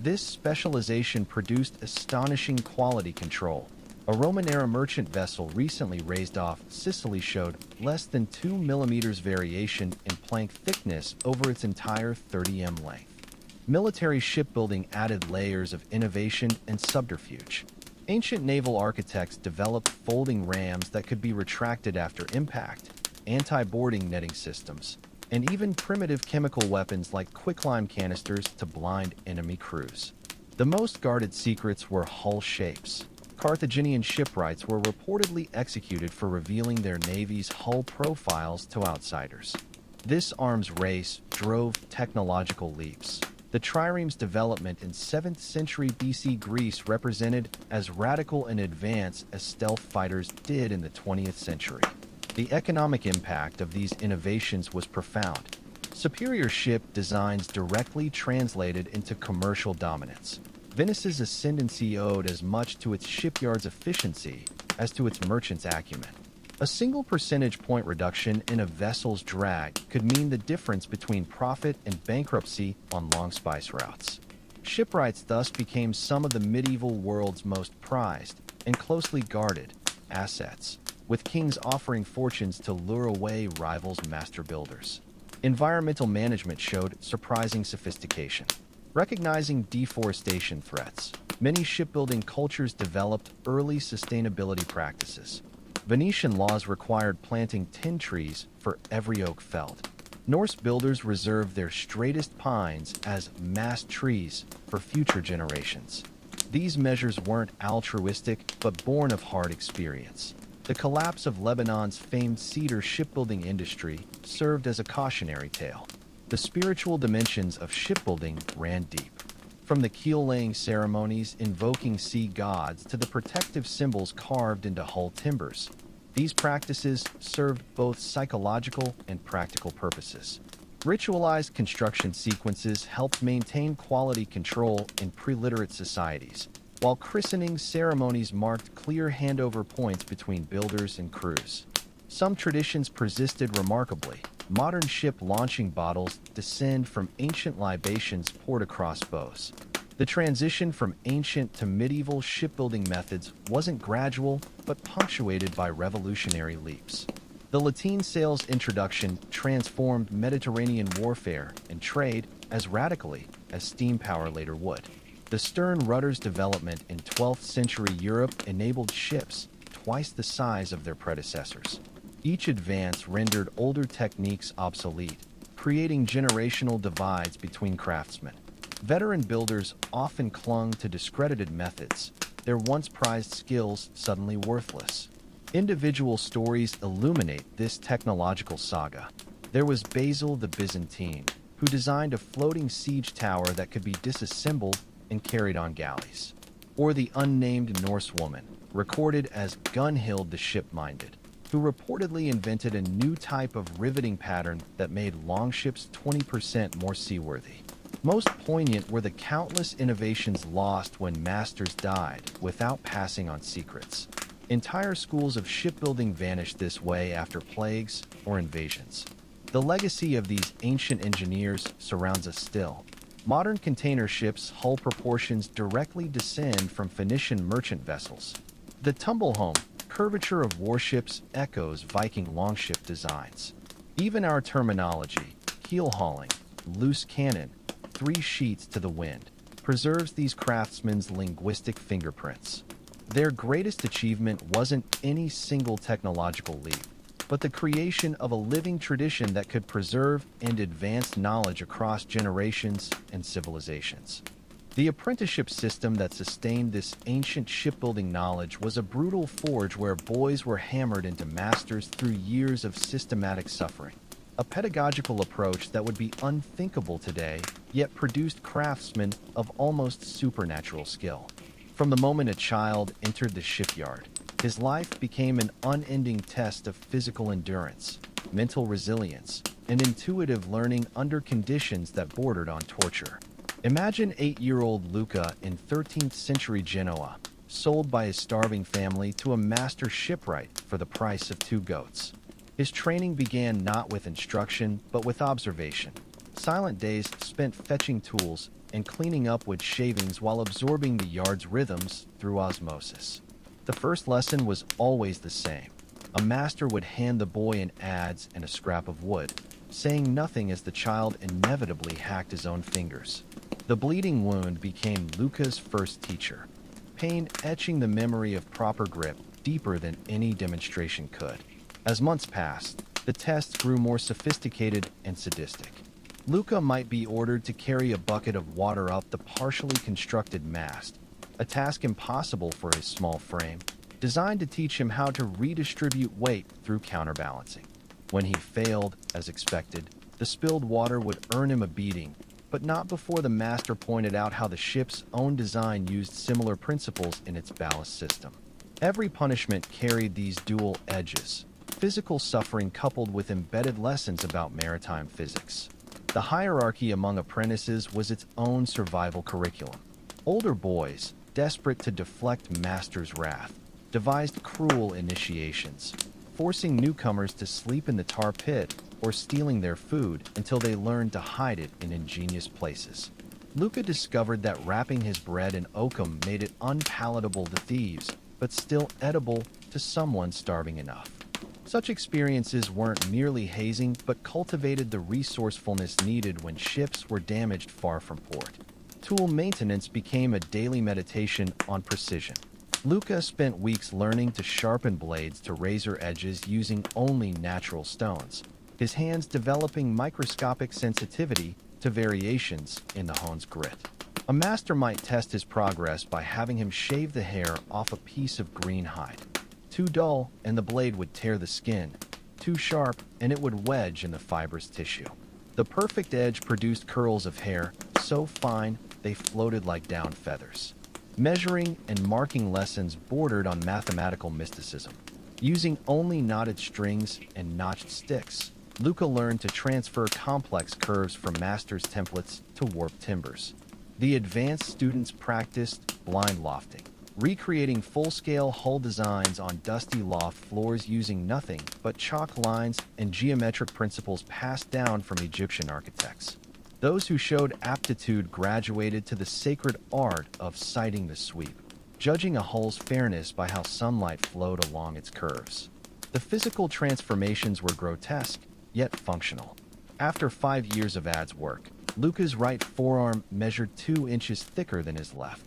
This specialization produced astonishing quality control. A Roman-era merchant vessel recently raised off Sicily showed less than 2 millimeters variation in plank thickness over its entire 30 m length. Military shipbuilding added layers of innovation and subterfuge. Ancient naval architects developed folding rams that could be retracted after impact, anti-boarding netting systems, and even primitive chemical weapons like quicklime canisters to blind enemy crews. The most guarded secrets were hull shapes. Carthaginian shipwrights were reportedly executed for revealing their navy's hull profiles to outsiders. This arms race drove technological leaps. The trireme's development in 7th century BC Greece represented as radical an advance as stealth fighters did in the 20th century. The economic impact of these innovations was profound. Superior ship designs directly translated into commercial dominance. Venice's ascendancy owed as much to its shipyard's efficiency as to its merchants' acumen. A single percentage point reduction in a vessel's drag could mean the difference between profit and bankruptcy on long spice routes. Shipwrights thus became some of the medieval world's most prized and closely guarded assets, with kings offering fortunes to lure away rivals' master builders. Environmental management showed surprising sophistication. Recognizing deforestation threats, many shipbuilding cultures developed early sustainability practices. Venetian laws required planting 10 trees for every oak felled. Norse builders reserved their straightest pines as mast trees for future generations. These measures weren't altruistic, but born of hard experience. The collapse of Lebanon's famed cedar shipbuilding industry served as a cautionary tale. The spiritual dimensions of shipbuilding ran deep. From the keel-laying ceremonies invoking sea gods to the protective symbols carved into hull timbers, these practices served both psychological and practical purposes. Ritualized construction sequences helped maintain quality control in pre-literate societies, while christening ceremonies marked clear handover points between builders and crews. Some traditions persisted remarkably. Modern ship launching bottles descend from ancient libations poured across bows. The transition from ancient to medieval shipbuilding methods wasn't gradual, but punctuated by revolutionary leaps. The lateen sail's introduction transformed Mediterranean warfare and trade as radically as steam power later would. The stern rudder's development in 12th century Europe enabled ships twice the size of their predecessors. Each advance rendered older techniques obsolete, creating generational divides between craftsmen. Veteran builders often clung to discredited methods, their once prized skills suddenly worthless. Individual stories illuminate this technological saga. There was Basil the Byzantine, who designed a floating siege tower that could be disassembled and carried on galleys. Or the unnamed Norse woman, recorded as Gunhild the Ship-Minded, who reportedly invented a new type of riveting pattern that made longships 20% more seaworthy. Most poignant were the countless innovations lost when masters died without passing on secrets. Entire schools of shipbuilding vanished this way after plagues or invasions. The legacy of these ancient engineers surrounds us still. Modern container ships' hull proportions directly descend from Phoenician merchant vessels. The tumble-home curvature of warships echoes Viking longship designs. Even our terminology, keel hauling, loose cannon, three sheets to the wind, preserves these craftsmen's linguistic fingerprints. Their greatest achievement wasn't any single technological leap, but the creation of a living tradition that could preserve and advance knowledge across generations and civilizations. The apprenticeship system that sustained this ancient shipbuilding knowledge was a brutal forge where boys were hammered into masters through years of systematic suffering. A pedagogical approach that would be unthinkable today, yet produced craftsmen of almost supernatural skill. From the moment a child entered the shipyard, his life became an unending test of physical endurance, mental resilience, and intuitive learning under conditions that bordered on torture. Imagine 8-year-old Luca in 13th century Genoa, sold by his starving family to a master shipwright for the price of 2 goats. His training began not with instruction, but with observation. Silent days spent fetching tools and cleaning up wood shavings while absorbing the yard's rhythms through osmosis. The first lesson was always the same. A master would hand the boy an adze and a scrap of wood, saying nothing as the child inevitably hacked his own fingers. The bleeding wound became Luca's first teacher, pain etching the memory of proper grip deeper than any demonstration could. As months passed, the tests grew more sophisticated and sadistic. Luca might be ordered to carry a bucket of water up the partially constructed mast, a task impossible for his small frame, designed to teach him how to redistribute weight through counterbalancing. When he failed, as expected, the spilled water would earn him a beating, but not before the master pointed out how the ship's own design used similar principles in its ballast system. Every punishment carried these dual edges, physical suffering coupled with embedded lessons about maritime physics. The hierarchy among apprentices was its own survival curriculum. Older boys, desperate to deflect master's wrath, devised cruel initiations, forcing newcomers to sleep in the tar pit or stealing their food until they learned to hide it in ingenious places. Luca discovered that wrapping his bread in oakum made it unpalatable to thieves, but still edible to someone starving enough. Such experiences weren't merely hazing, but cultivated the resourcefulness needed when ships were damaged far from port. Tool maintenance became a daily meditation on precision. Luca spent weeks learning to sharpen blades to razor edges using only natural stones, his hands developing microscopic sensitivity to variations in the hone's grit. A master might test his progress by having him shave the hair off a piece of green hide. Too dull, and the blade would tear the skin. Too sharp, and it would wedge in the fibrous tissue. The perfect edge produced curls of hair, so fine they floated like down feathers. Measuring and marking lessons bordered on mathematical mysticism. Using only knotted strings and notched sticks, Luca learned to transfer complex curves from master's templates to warped timbers. The advanced students practiced blind lofting, recreating full-scale hull designs on dusty loft floors using nothing but chalk lines and geometric principles passed down from Egyptian architects. Those who showed aptitude graduated to the sacred art of sighting the sweep, judging a hull's fairness by how sunlight flowed along its curves. The physical transformations were grotesque, yet functional. After 5 years of adze work, Luca's right forearm measured 2 inches thicker than his left.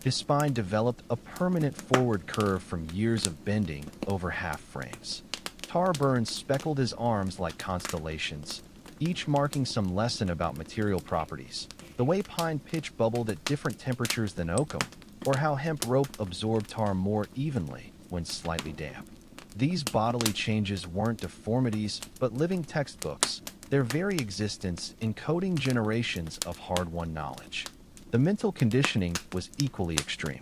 His spine developed a permanent forward curve from years of bending over half frames. Tar burns speckled his arms like constellations, each marking some lesson about material properties. The way pine pitch bubbled at different temperatures than oakum, or how hemp rope absorbed tar more evenly when slightly damp. These bodily changes weren't deformities, but living textbooks, their very existence encoding generations of hard-won knowledge. The mental conditioning was equally extreme.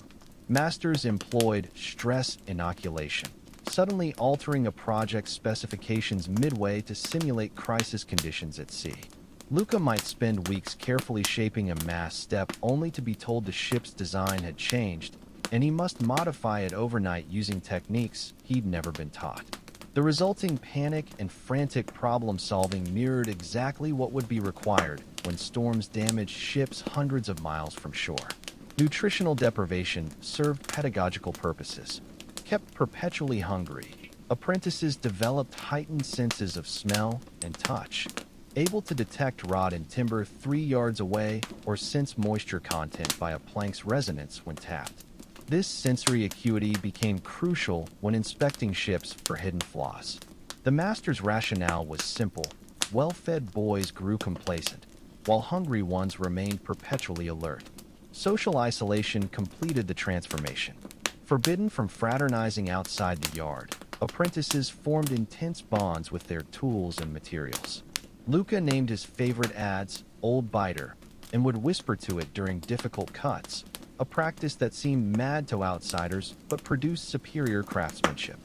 Masters employed stress inoculation, suddenly altering a project's specifications midway to simulate crisis conditions at sea. Luca might spend weeks carefully shaping a mast step only to be told the ship's design had changed, and he must modify it overnight using techniques he'd never been taught. The resulting panic and frantic problem-solving mirrored exactly what would be required when storms damaged ships hundreds of miles from shore. Nutritional deprivation served pedagogical purposes. Kept perpetually hungry, apprentices developed heightened senses of smell and touch, able to detect rot in timber 3 yards away or sense moisture content by a plank's resonance when tapped. This sensory acuity became crucial when inspecting ships for hidden flaws. The master's rationale was simple. Well-fed boys grew complacent, while hungry ones remained perpetually alert. Social isolation completed the transformation. Forbidden from fraternizing outside the yard, apprentices formed intense bonds with their tools and materials. Luca named his favorite adze Old Biter and would whisper to it during difficult cuts, a practice that seemed mad to outsiders but produced superior craftsmanship.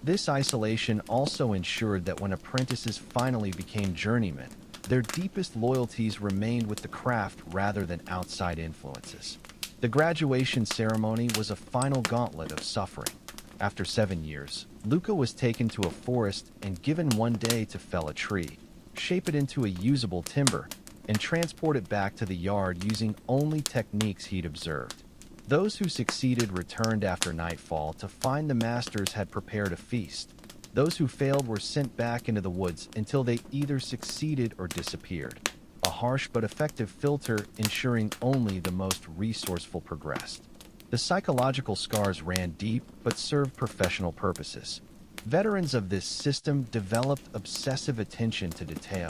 This isolation also ensured that when apprentices finally became journeymen, their deepest loyalties remained with the craft rather than outside influences. The graduation ceremony was a final gauntlet of suffering. After 7 years, Luca was taken to a forest and given 1 day to fell a tree, shape it into a usable timber, and transport it back to the yard using only techniques he'd observed. Those who succeeded returned after nightfall to find the masters had prepared a feast. Those who failed were sent back into the woods until they either succeeded or disappeared. A harsh but effective filter ensuring only the most resourceful progressed. The psychological scars ran deep but served professional purposes. Veterans of this system developed obsessive attention to detail.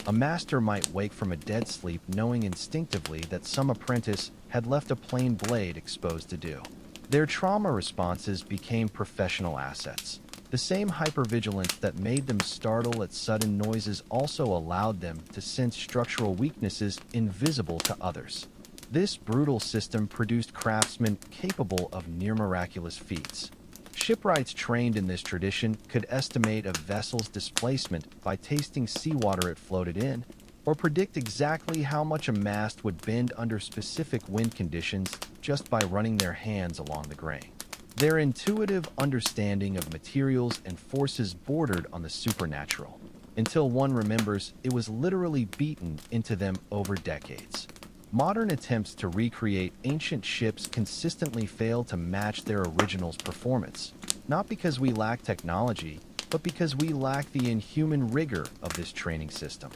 A master might wake from a dead sleep knowing instinctively that some apprentice had left a plain blade exposed to dew. Their trauma responses became professional assets. The same hypervigilance that made them startle at sudden noises also allowed them to sense structural weaknesses invisible to others. This brutal system produced craftsmen capable of near-miraculous feats. Shipwrights trained in this tradition could estimate a vessel's displacement by tasting seawater it floated in, or predict exactly how much a mast would bend under specific wind conditions just by running their hands along the grain. Their intuitive understanding of materials and forces bordered on the supernatural, until one remembers it was literally beaten into them over decades. Modern attempts to recreate ancient ships consistently fail to match their original's performance, not because we lack technology, but because we lack the inhuman rigor of this training system.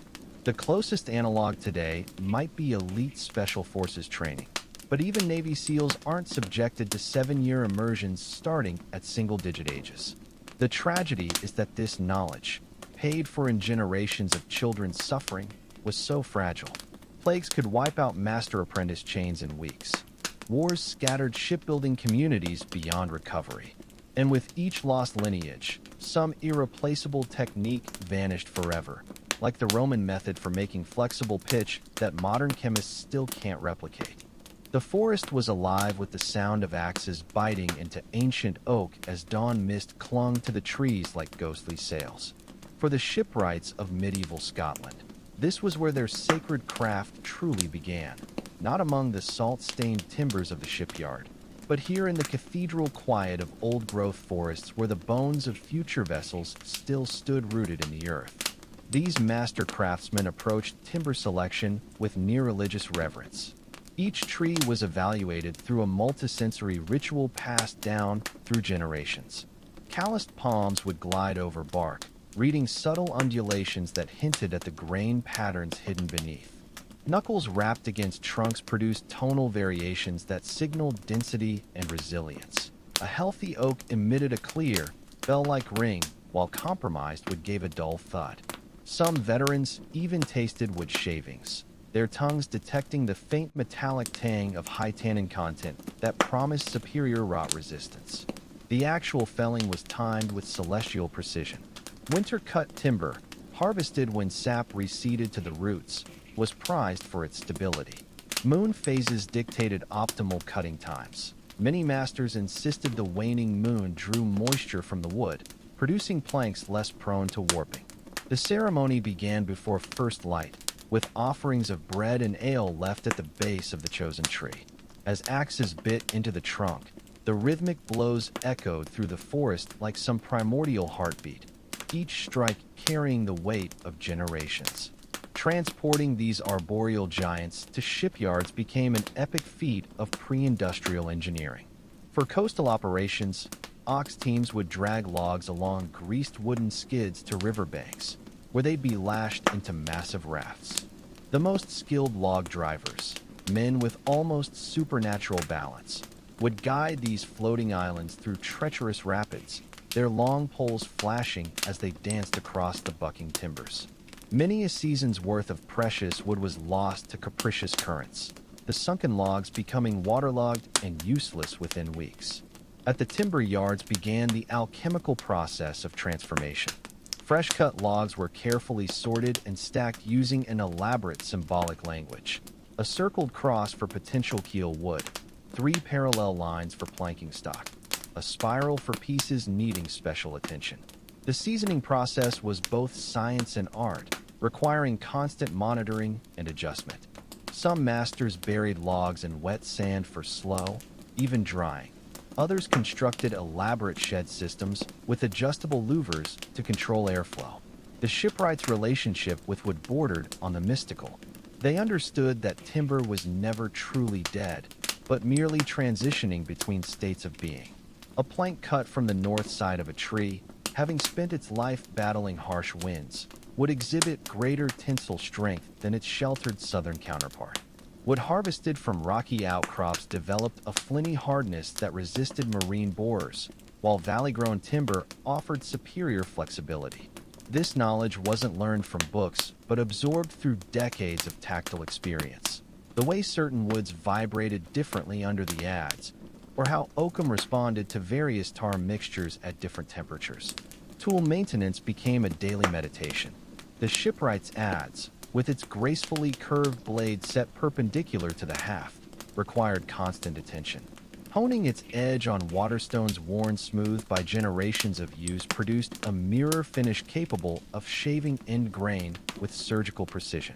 The closest analog today might be elite special forces training, but even Navy SEALs aren't subjected to 7-year immersions starting at single-digit ages. The tragedy is that this knowledge, paid for in generations of children's suffering, was so fragile. Plagues could wipe out master-apprentice chains in weeks. Wars scattered shipbuilding communities beyond recovery. And with each lost lineage, some irreplaceable technique vanished forever, like the Roman method for making flexible pitch that modern chemists still can't replicate. The forest was alive with the sound of axes biting into ancient oak as dawn mist clung to the trees like ghostly sails. For the shipwrights of medieval Scotland, this was where their sacred craft truly began, not among the salt-stained timbers of the shipyard, but here in the cathedral quiet of old-growth forests where the bones of future vessels still stood rooted in the earth. These master craftsmen approached timber selection with near-religious reverence. Each tree was evaluated through a multisensory ritual passed down through generations. Calloused palms would glide over bark, reading subtle undulations that hinted at the grain patterns hidden beneath. Knuckles wrapped against trunks produced tonal variations that signaled density and resilience. A healthy oak emitted a clear, bell-like ring, while compromised wood gave a dull thud. Some veterans even tasted wood shavings, their tongues detecting the faint metallic tang of high tannin content that promised superior rot resistance. The actual felling was timed with celestial precision. Winter-cut timber, harvested when sap receded to the roots, was prized for its stability. Moon phases dictated optimal cutting times. Many masters insisted the waning moon drew moisture from the wood, producing planks less prone to warping. The ceremony began before first light, with offerings of bread and ale left at the base of the chosen tree. As axes bit into the trunk, The rhythmic blows echoed through the forest like some primordial heartbeat, each strike carrying the weight of generations. Transporting these arboreal giants to shipyards became an epic feat of pre-industrial engineering. For coastal operations, ox teams would drag logs along greased wooden skids to riverbanks, where they'd be lashed into massive rafts. The most skilled log drivers, men with almost supernatural balance, would guide these floating islands through treacherous rapids, their long poles flashing as they danced across the bucking timbers. Many a season's worth of precious wood was lost to capricious currents, the sunken logs becoming waterlogged and useless within weeks. At the timber yards began the alchemical process of transformation. Fresh-cut logs were carefully sorted and stacked using an elaborate symbolic language. A circled cross for potential keel wood, 3 parallel lines for planking stock, a spiral for pieces needing special attention. The seasoning process was both science and art, requiring constant monitoring and adjustment. Some masters buried logs in wet sand for slow, even drying. Others constructed elaborate shed systems with adjustable louvers to control airflow. The shipwrights' relationship with wood bordered on the mystical. They understood that timber was never truly dead, but merely transitioning between states of being. A plank cut from the north side of a tree, having spent its life battling harsh winds, would exhibit greater tensile strength than its sheltered southern counterpart. Wood harvested from rocky outcrops developed a flinty hardness that resisted marine borers, while valley-grown timber offered superior flexibility. This knowledge wasn't learned from books, but absorbed through decades of tactile experience. The way certain woods vibrated differently under the adze, or how oakum responded to various tar mixtures at different temperatures. Tool maintenance became a daily meditation. The shipwright's adze, with its gracefully curved blade set perpendicular to the haft, required constant attention. Honing its edge on waterstones worn smooth by generations of use produced a mirror finish capable of shaving end grain with surgical precision.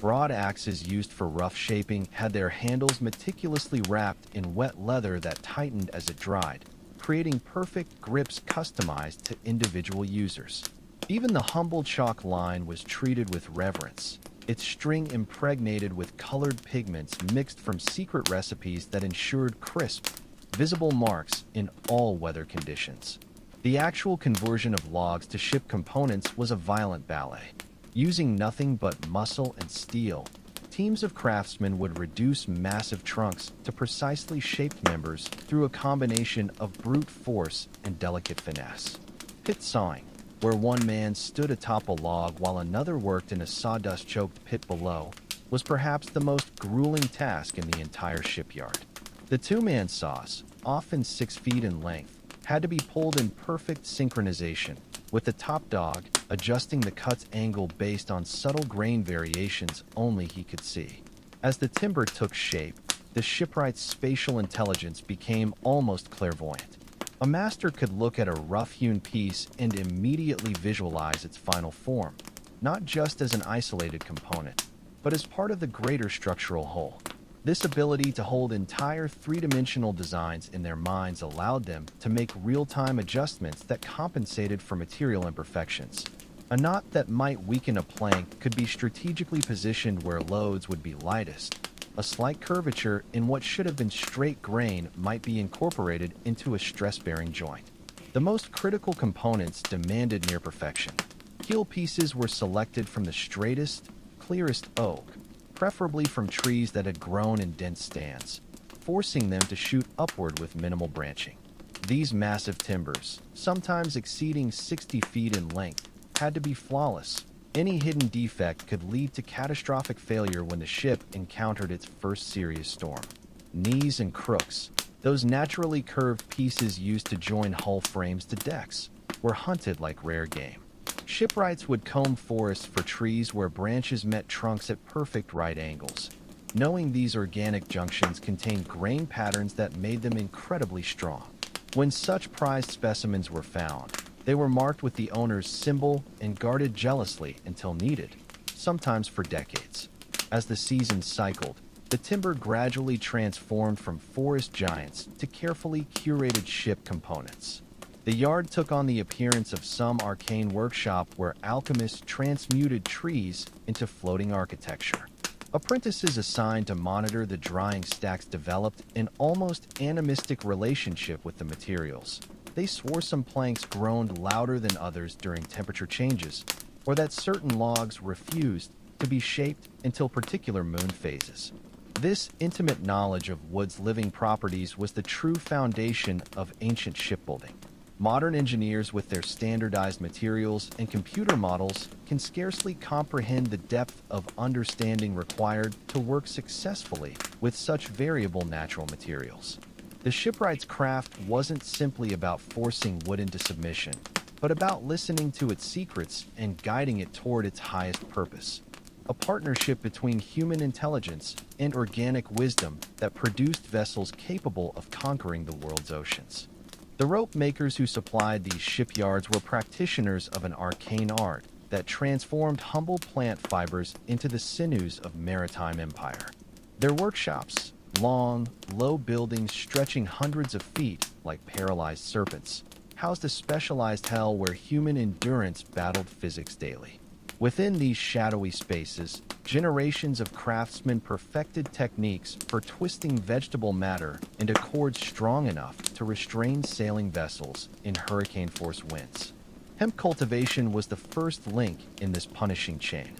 Broad axes used for rough shaping had their handles meticulously wrapped in wet leather that tightened as it dried, creating perfect grips customized to individual users. Even the humble chalk line was treated with reverence, its string impregnated with colored pigments mixed from secret recipes that ensured crisp, visible marks in all weather conditions. The actual conversion of logs to ship components was a violent ballet. Using nothing but muscle and steel, teams of craftsmen would reduce massive trunks to precisely shaped members through a combination of brute force and delicate finesse. Pit sawing, where one man stood atop a log while another worked in a sawdust-choked pit below, was perhaps the most grueling task in the entire shipyard. The two-man saws, often 6 feet in length, had to be pulled in perfect synchronization, with the top dog adjusting the cut's angle based on subtle grain variations only he could see. As the timber took shape, the shipwright's spatial intelligence became almost clairvoyant. A master could look at a rough-hewn piece and immediately visualize its final form, not just as an isolated component, but as part of the greater structural whole. This ability to hold entire three-dimensional designs in their minds allowed them to make real-time adjustments that compensated for material imperfections. A knot that might weaken a plank could be strategically positioned where loads would be lightest. A slight curvature in what should have been straight grain might be incorporated into a stress-bearing joint. The most critical components demanded near perfection. Keel pieces were selected from the straightest, clearest oak, preferably from trees that had grown in dense stands, forcing them to shoot upward with minimal branching. These massive timbers, sometimes exceeding 60 feet in length, had to be flawless. Any hidden defect could lead to catastrophic failure when the ship encountered its first serious storm. Knees and crooks, those naturally curved pieces used to join hull frames to decks, were hunted like rare game. Shipwrights would comb forests for trees where branches met trunks at perfect right angles, knowing these organic junctions contained grain patterns that made them incredibly strong. When such prized specimens were found, they were marked with the owner's symbol and guarded jealously until needed, sometimes for decades. As the seasons cycled, the The timber gradually transformed from forest giants to carefully curated ship components. The yard took on the appearance of some arcane workshop where alchemists transmuted trees into floating architecture. Apprentices assigned to monitor the drying stacks developed an almost animistic relationship with the materials. They swore some planks groaned louder than others during temperature changes, or that certain logs refused to be shaped until particular moon phases. This intimate knowledge of wood's living properties was the true foundation of ancient shipbuilding. Modern engineers, with their standardized materials and computer models, can scarcely comprehend the depth of understanding required to work successfully with such variable natural materials. The shipwright's craft wasn't simply about forcing wood into submission, but about listening to its secrets and guiding it toward its highest purpose. A partnership between human intelligence and organic wisdom that produced vessels capable of conquering the world's oceans. The rope makers who supplied these shipyards were practitioners of an arcane art that transformed humble plant fibers into the sinews of maritime empire. Their workshops, long, low buildings stretching hundreds of feet like paralyzed serpents, housed a specialized hell where human endurance battled physics daily. Within these shadowy spaces, generations of craftsmen perfected techniques for twisting vegetable matter into cords strong enough to restrain sailing vessels in hurricane-force winds. Hemp cultivation was the first link in this punishing chain.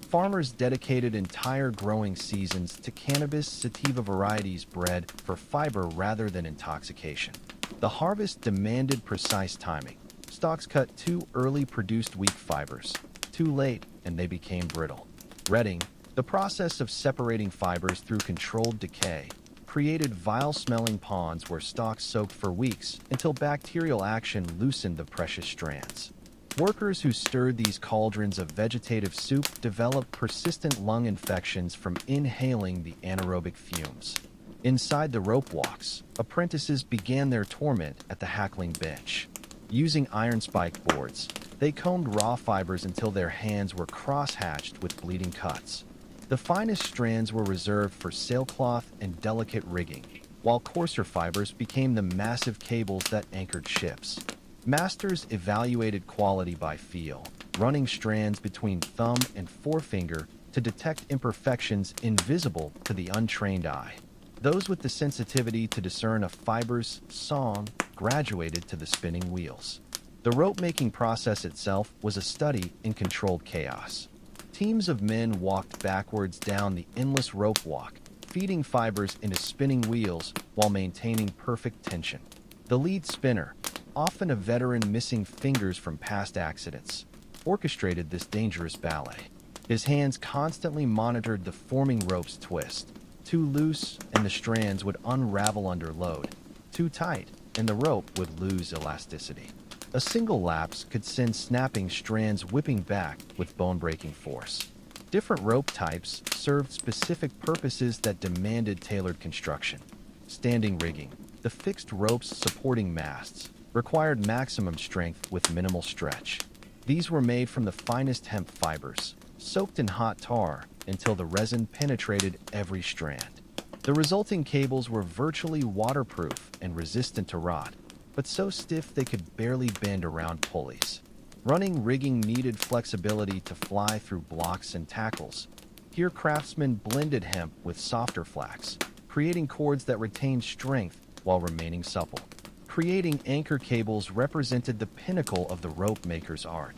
Farmers dedicated entire growing seasons to cannabis sativa varieties bred for fiber rather than intoxication. The harvest demanded precise timing. Stalks cut too early produced weak fibers. Too late, and they became brittle. Retting, the process of separating fibers through controlled decay, created vile-smelling ponds where stalks soaked for weeks until bacterial action loosened the precious strands. Workers who stirred these cauldrons of vegetative soup developed persistent lung infections from inhaling the anaerobic fumes. Inside the rope walks, apprentices began their torment at the hackling bench. Using iron spike boards, they combed raw fibers until their hands were cross-hatched with bleeding cuts. The finest strands were reserved for sailcloth and delicate rigging, while coarser fibers became the massive cables that anchored ships. Masters evaluated quality by feel, running strands between thumb and forefinger to detect imperfections invisible to the untrained eye. Those with the sensitivity to discern a fiber's song graduated to the spinning wheels. The rope-making process itself was a study in controlled chaos. Teams of men walked backwards down the endless rope walk, feeding fibers into spinning wheels while maintaining perfect tension. The lead spinner, often a veteran missing fingers from past accidents, orchestrated this dangerous ballet. His hands constantly monitored the forming rope's twist. Too loose, and the strands would unravel under load. Too tight, and the rope would lose elasticity. A single lapse could send snapping strands whipping back with bone-breaking force. Different rope types served specific purposes that demanded tailored construction. Standing rigging, the fixed ropes supporting masts, required maximum strength with minimal stretch. These were made from the finest hemp fibers, soaked in hot tar until the resin penetrated every strand. The resulting cables were virtually waterproof and resistant to rot, but so stiff they could barely bend around pulleys. Running rigging needed flexibility to fly through blocks and tackles. Here craftsmen blended hemp with softer flax, creating cords that retained strength while remaining supple. Creating anchor cables represented the pinnacle of the rope maker's art.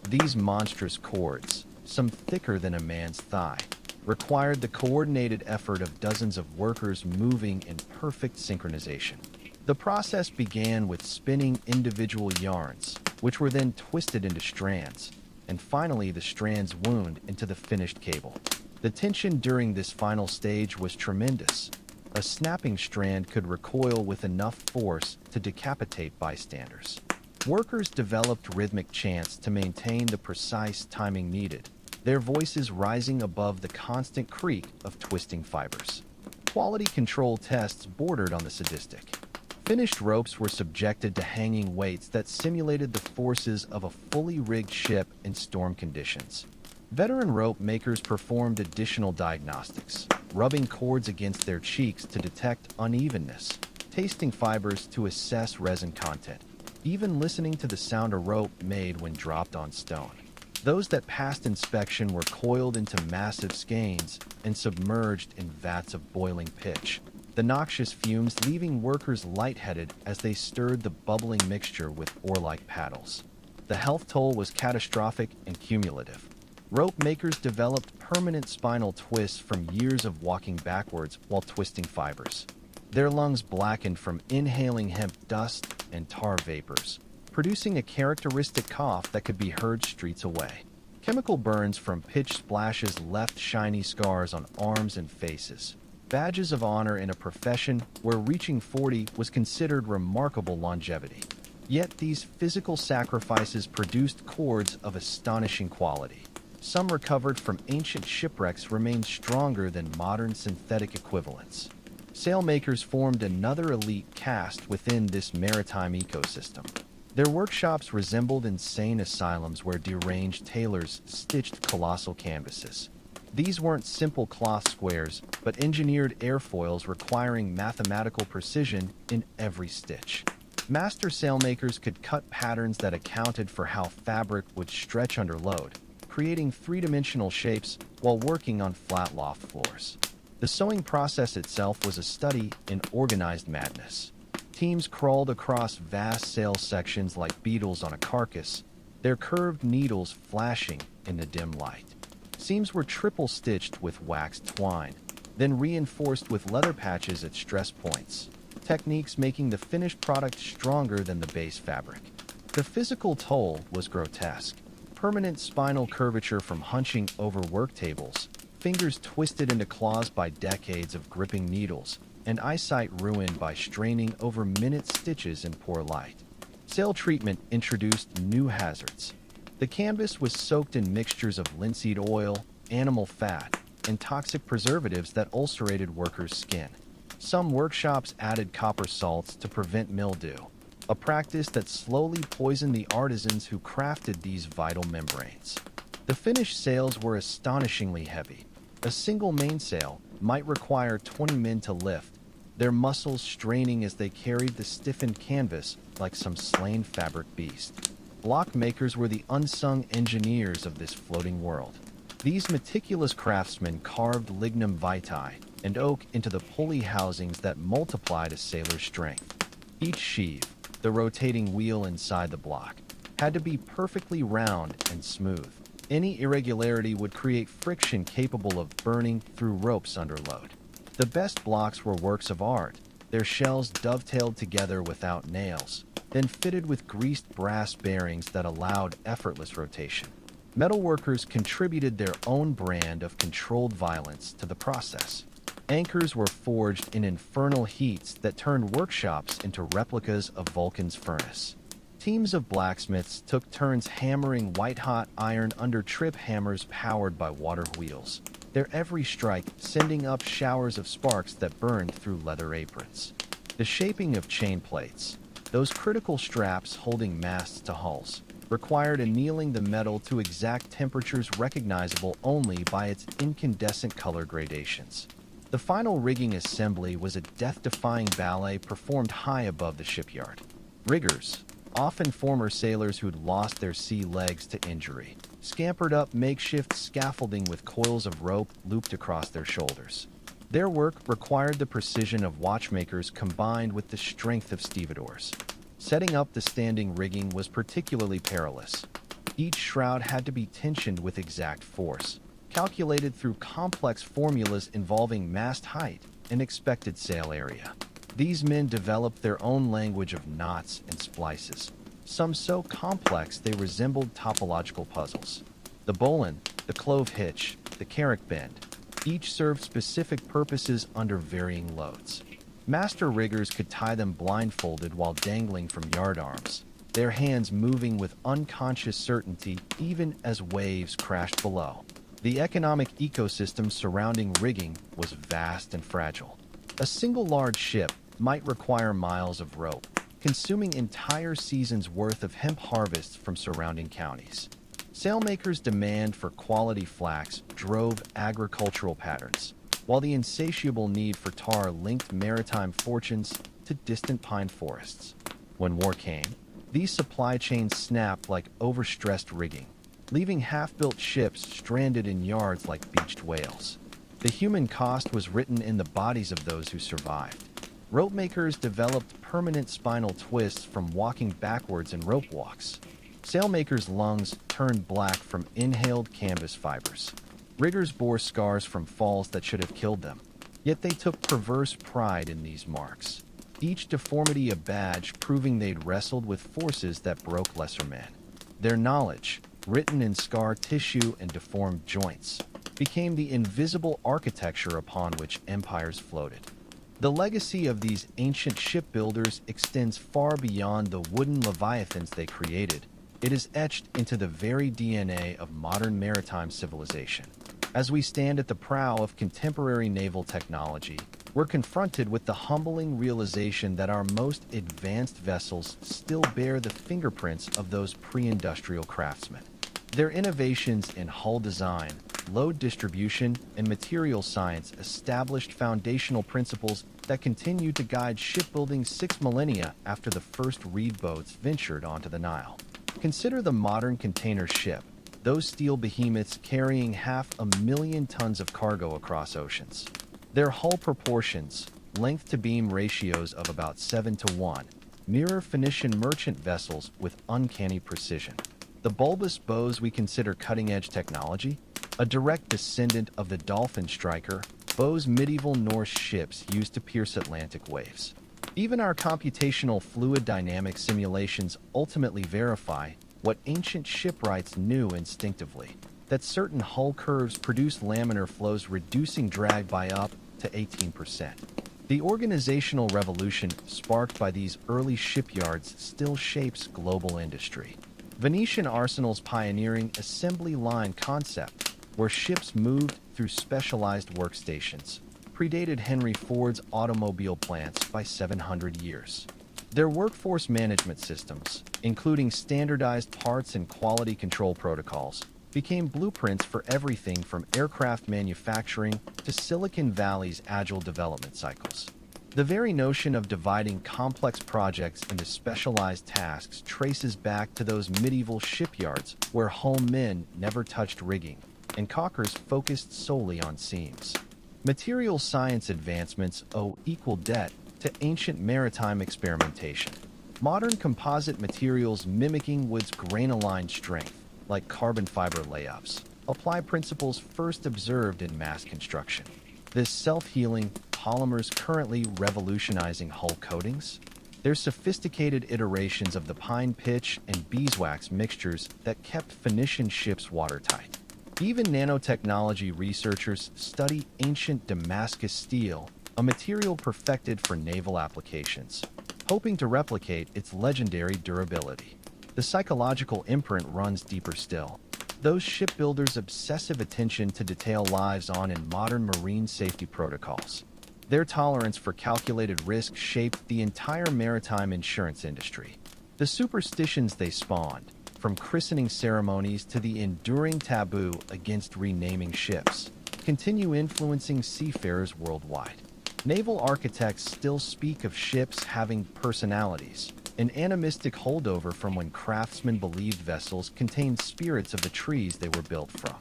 These monstrous cords, some thicker than a man's thigh, required the coordinated effort of dozens of workers moving in perfect synchronization. The process began with spinning individual yarns, which were then twisted into strands, and finally the strands wound into the finished cable. The tension during this final stage was tremendous. A snapping strand could recoil with enough force to decapitate bystanders. Workers developed rhythmic chants to maintain the precise timing needed, their voices rising above the constant creak of twisting fibers. Quality control tests bordered on the sadistic. Finished ropes were subjected to hanging weights that simulated the forces of a fully rigged ship in storm conditions. Veteran rope makers performed additional diagnostics, rubbing cords against their cheeks to detect unevenness, tasting fibers to assess resin content, even listening to the sound a rope made when dropped on stone. Those that passed inspection were coiled into massive skeins and submerged in vats of boiling pitch, the noxious fumes leaving workers lightheaded as they stirred the bubbling mixture with oar-like paddles. The health toll was catastrophic and cumulative. Rope makers developed permanent spinal twists from years of walking backwards while twisting fibers. Their lungs blackened from inhaling hemp dust and tar vapors, producing a characteristic cough that could be heard streets away. Chemical burns from pitch splashes left shiny scars on arms and faces, badges of honor in a profession where reaching 40 was considered remarkable longevity. Yet these physical sacrifices produced cords of astonishing quality. Some recovered from ancient shipwrecks remained stronger than modern synthetic equivalents. Sailmakers formed another elite caste within this maritime ecosystem. Their workshops resembled insane asylums where deranged tailors stitched colossal canvases. These weren't simple cloth squares, but engineered airfoils requiring mathematical precision in every stitch. Master sailmakers could cut patterns that accounted for how fabric would stretch under load, creating three-dimensional shapes while working on flat loft floors. The sewing process itself was a study in organized madness. Teams crawled across vast sail sections like beetles on a carcass, their curved needles flashing in the dim light. Seams were triple-stitched with waxed twine, then reinforced with leather patches at stress points, techniques making the finished product stronger than the base fabric. The physical toll was grotesque. Permanent spinal curvature from hunching over work tables, fingers twisted into claws by decades of gripping needles, and eyesight ruined by straining over minute stitches in poor light. Sail treatment introduced new hazards. The canvas was soaked in mixtures of linseed oil, animal fat, and toxic preservatives that ulcerated workers' skin. Some workshops added copper salts to prevent mildew, a practice that slowly poisoned the artisans who crafted these vital membranes. The finished sails were astonishingly heavy. A single mainsail might require 20 men to lift, their muscles straining as they carried the stiffened canvas like some slain fabric beast. Block makers were the unsung engineers of this floating world. These meticulous craftsmen carved lignum vitae and oak into the pulley housings that multiplied a sailor's strength. Each sheave, the rotating wheel inside the block, had to be perfectly round and smooth. Any irregularity would create friction capable of burning through ropes under load. The best blocks were works of art, their shells dovetailed together without nails, then fitted with greased brass bearings that allowed effortless rotation. Metalworkers contributed their own brand of controlled violence to the process. Anchors were forged in infernal heats that turned workshops into replicas of Vulcan's furnace. Teams of blacksmiths took turns hammering white-hot iron under trip hammers powered by water wheels, their every strike sending up showers of sparks that burned through leather aprons. The shaping of chain plates, those critical straps holding masts to hulls, required annealing the metal to exact temperatures recognizable only by its incandescent color gradations. The final rigging assembly was a death-defying ballet performed high above the shipyard. Riggers, often former sailors who'd lost their sea legs to injury, scampered up makeshift scaffolding with coils of rope looped across their shoulders. Their work required the precision of watchmakers combined with the strength of stevedores. Setting up the standing rigging was particularly perilous. Each shroud had to be tensioned with exact force, calculated through complex formulas involving mast height and expected sail area. These men developed their own language of knots and splices, some so complex they resembled topological puzzles. The bowline, the clove hitch, the carrack bend, each served specific purposes under varying loads. Master riggers could tie them blindfolded while dangling from yardarms, their hands moving with unconscious certainty even as waves crashed below. The economic ecosystem surrounding rigging was vast and fragile. A single large ship might require miles of rope, consuming entire seasons' worth of hemp harvests from surrounding counties. Sailmakers' demand for quality flax drove agricultural patterns, while the insatiable need for tar linked maritime fortunes to distant pine forests. When war came, these supply chains snapped like overstressed rigging, leaving half-built ships stranded in yards like beached whales. The human cost was written in the bodies of those who survived. Rope makers developed permanent spinal twists from walking backwards in rope walks. Sailmakers' lungs turned black from inhaled canvas fibers. Riggers bore scars from falls that should have killed them, yet they took perverse pride in these marks, each deformity a badge proving they'd wrestled with forces that broke lesser men. Their knowledge, written in scar tissue and deformed joints, became the invisible architecture upon which empires floated. The legacy of these ancient shipbuilders extends far beyond the wooden leviathans they created. It is etched into the very DNA of modern maritime civilization. As we stand at the prow of contemporary naval technology, we're confronted with the humbling realization that our most advanced vessels still bear the fingerprints of those pre-industrial craftsmen. Their innovations in hull design, load distribution, and material science established foundational principles that continue to guide shipbuilding 6 millennia after the first reed boats ventured onto the Nile. Consider the modern container ship, those steel behemoths carrying 500,000 tons of cargo across oceans. Their hull proportions, length-to-beam ratios of about 7:1, mirror Phoenician merchant vessels with uncanny precision. The bulbous bows we consider cutting-edge technology, a direct descendant of the dolphin striker, bows medieval Norse ships used to pierce Atlantic waves. Even our computational fluid dynamics simulations ultimately verify what ancient shipwrights knew instinctively, that certain hull curves produce laminar flows reducing drag by up to 18%. The organizational revolution sparked by these early shipyards still shapes global industry. Venetian arsenals pioneering assembly line concept, where ships moved through specialized workstations, predated Henry Ford's automobile plants by 700 years. Their workforce management systems, including standardized parts and quality control protocols, became blueprints for everything from aircraft manufacturing to Silicon Valley's agile development cycles. The very notion of dividing complex projects into specialized tasks traces back to those medieval shipyards where hull men never touched rigging, and caulkers focused solely on seams. Material science advancements owe equal debt to ancient maritime experimentation. Modern composite materials mimicking wood's grain-aligned strength, like carbon fiber layups, apply principles first observed in mass construction. This self-healing polymers currently revolutionizing hull coatings. They're sophisticated iterations of the pine pitch and beeswax mixtures that kept Phoenician ships watertight. Even nanotechnology researchers study ancient Damascus steel, a material perfected for naval applications, hoping to replicate its legendary durability. The psychological imprint runs deeper still. Those shipbuilders' obsessive attention to detail lives on in modern marine safety protocols. Their tolerance for calculated risk shaped the entire maritime insurance industry. The superstitions they spawned, from christening ceremonies to the enduring taboo against renaming ships, continue influencing seafarers worldwide. Naval architects still speak of ships having personalities, an animistic holdover from when craftsmen believed vessels contained spirits of the trees they were built from.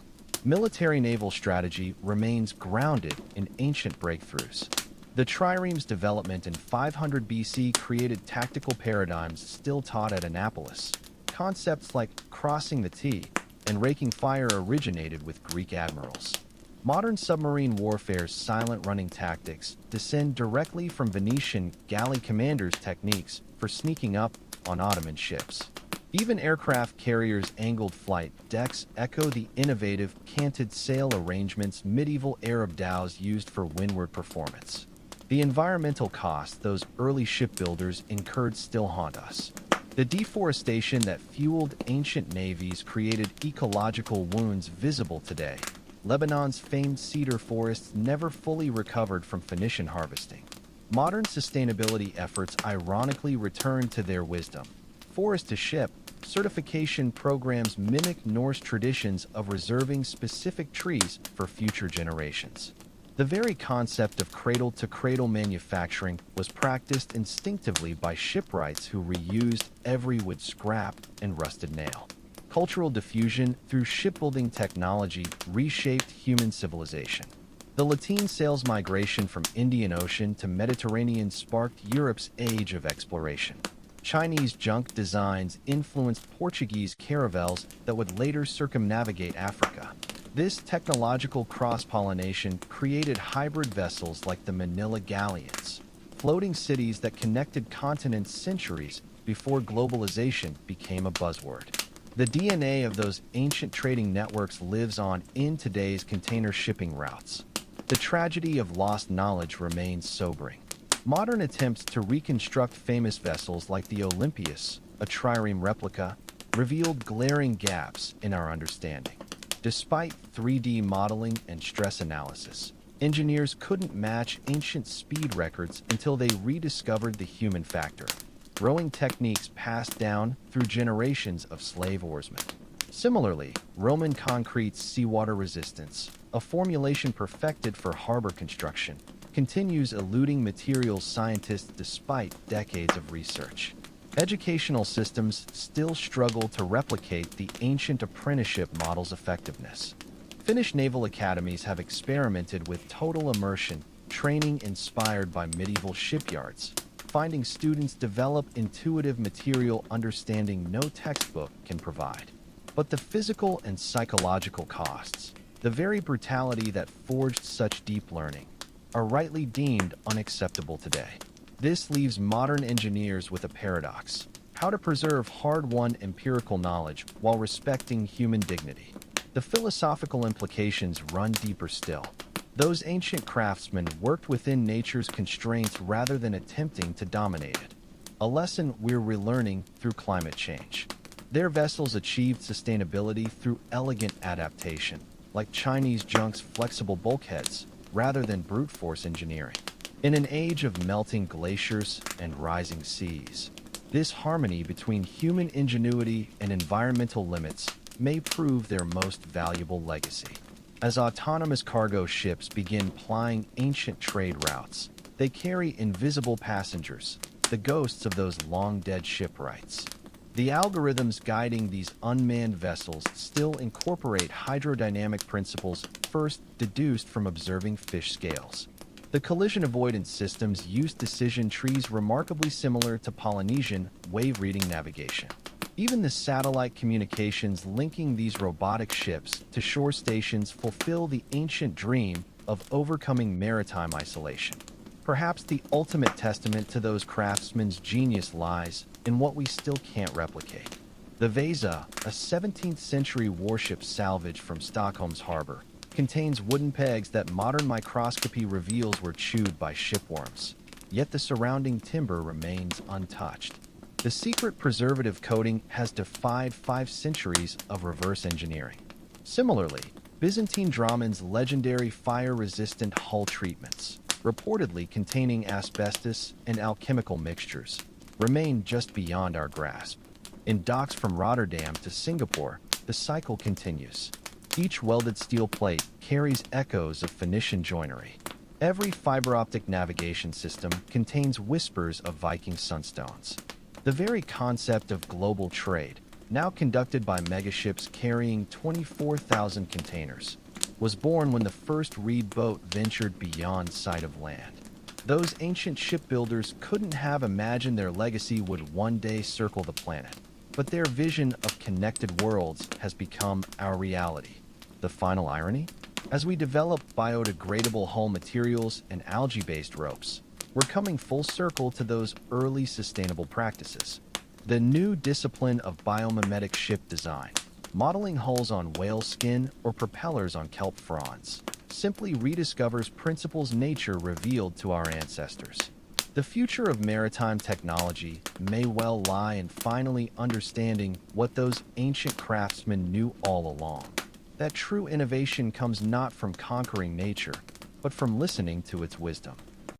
Military naval strategy remains grounded in ancient breakthroughs. The trireme's development in 500 BC created tactical paradigms still taught at Annapolis. Concepts like crossing the T and raking fire originated with Greek admirals. Modern submarine warfare's silent running tactics descend directly from Venetian galley commanders' techniques for sneaking up on Ottoman ships. Even aircraft carriers' angled flight decks echo the innovative canted sail arrangements medieval Arab dhows used for windward performance. The environmental costs those early shipbuilders incurred still haunt us. The deforestation that fueled ancient navies created ecological wounds visible today. Lebanon's famed cedar forests never fully recovered from Phoenician harvesting. Modern sustainability efforts ironically return to their wisdom. Forest to ship, certification programs mimic Norse traditions of reserving specific trees for future generations. The very concept of cradle-to-cradle manufacturing was practiced instinctively by shipwrights who reused every wood scrap and rusted nail. Cultural diffusion through shipbuilding technology reshaped human civilization. The Latin sails migration from Indian Ocean to Mediterranean sparked Europe's age of exploration. Chinese junk designs influenced Portuguese caravels that would later circumnavigate Africa. This technological cross-pollination created hybrid vessels like the Manila galleons, floating cities that connected continents centuries before globalization became a buzzword. The DNA of those ancient trading networks lives on in today's container shipping routes. The tragedy of lost knowledge remains sobering. Modern attempts to reconstruct famous vessels like the Olympias, a trireme replica, revealed glaring gaps in our understanding. Despite 3D modeling and stress analysis, engineers couldn't match ancient speed records until they rediscovered the human factor, rowing techniques passed down through generations of slave oarsmen. Similarly, Roman concrete's seawater resistance, a formulation perfected for harbor construction, continues eluding materials scientists despite decades of research. Educational systems still struggle to replicate the ancient apprenticeship model's effectiveness. Finnish naval academies have experimented with total immersion training inspired by medieval shipyards, finding students develop intuitive material understanding no textbook can provide. But the physical and psychological costs, the very brutality that forged such deep learning, are rightly deemed unacceptable today. This leaves modern engineers with a paradox: how to preserve hard-won empirical knowledge while respecting human dignity. The philosophical implications run deeper still. Those ancient craftsmen worked within nature's constraints rather than attempting to dominate it, a lesson we're relearning through climate change. Their vessels achieved sustainability through elegant adaptation, like Chinese junk's flexible bulkheads, rather than brute force engineering. In an age of melting glaciers and rising seas, this harmony between human ingenuity and environmental limits may prove their most valuable legacy. As autonomous cargo ships begin plying ancient trade routes, they carry invisible passengers, the ghosts of those long-dead shipwrights. The algorithms guiding these unmanned vessels still incorporate hydrodynamic principles first deduced from observing fish scales. The collision avoidance systems use decision trees remarkably similar to Polynesian wave-reading navigation. Even the satellite communications linking these robotic ships to shore stations fulfill the ancient dream of overcoming maritime isolation. Perhaps the ultimate testament to those craftsmen's genius lies in what we still can't replicate. The Vasa, a 17th century warship salvage from Stockholm's harbor, contains wooden pegs that modern microscopy reveals were chewed by shipworms, yet the surrounding timber remains untouched. The secret preservative coating has defied 5 centuries of reverse engineering. Similarly, Byzantine Draman's legendary fire-resistant hull treatments, reportedly containing asbestos and alchemical mixtures, remain just beyond our grasp. In docks from Rotterdam to Singapore, the cycle continues. Each welded steel plate carries echoes of Phoenician joinery. Every fiber-optic navigation system contains whispers of Viking sunstones. The very concept of global trade, now conducted by megaships carrying 24,000 containers, was born when the first reed boat ventured beyond sight of land. Those ancient shipbuilders couldn't have imagined their legacy would one day circle the planet, but their vision of connected worlds has become our reality. The final irony? As we develop biodegradable hull materials and algae-based ropes, we're coming full circle to those early sustainable practices. The new discipline of biomimetic ship design, modeling hulls on whale skin or propellers on kelp fronds, simply rediscovers principles nature revealed to our ancestors. The future of maritime technology may well lie in finally understanding what those ancient craftsmen knew all along: that true innovation comes not from conquering nature, but from listening to its wisdom.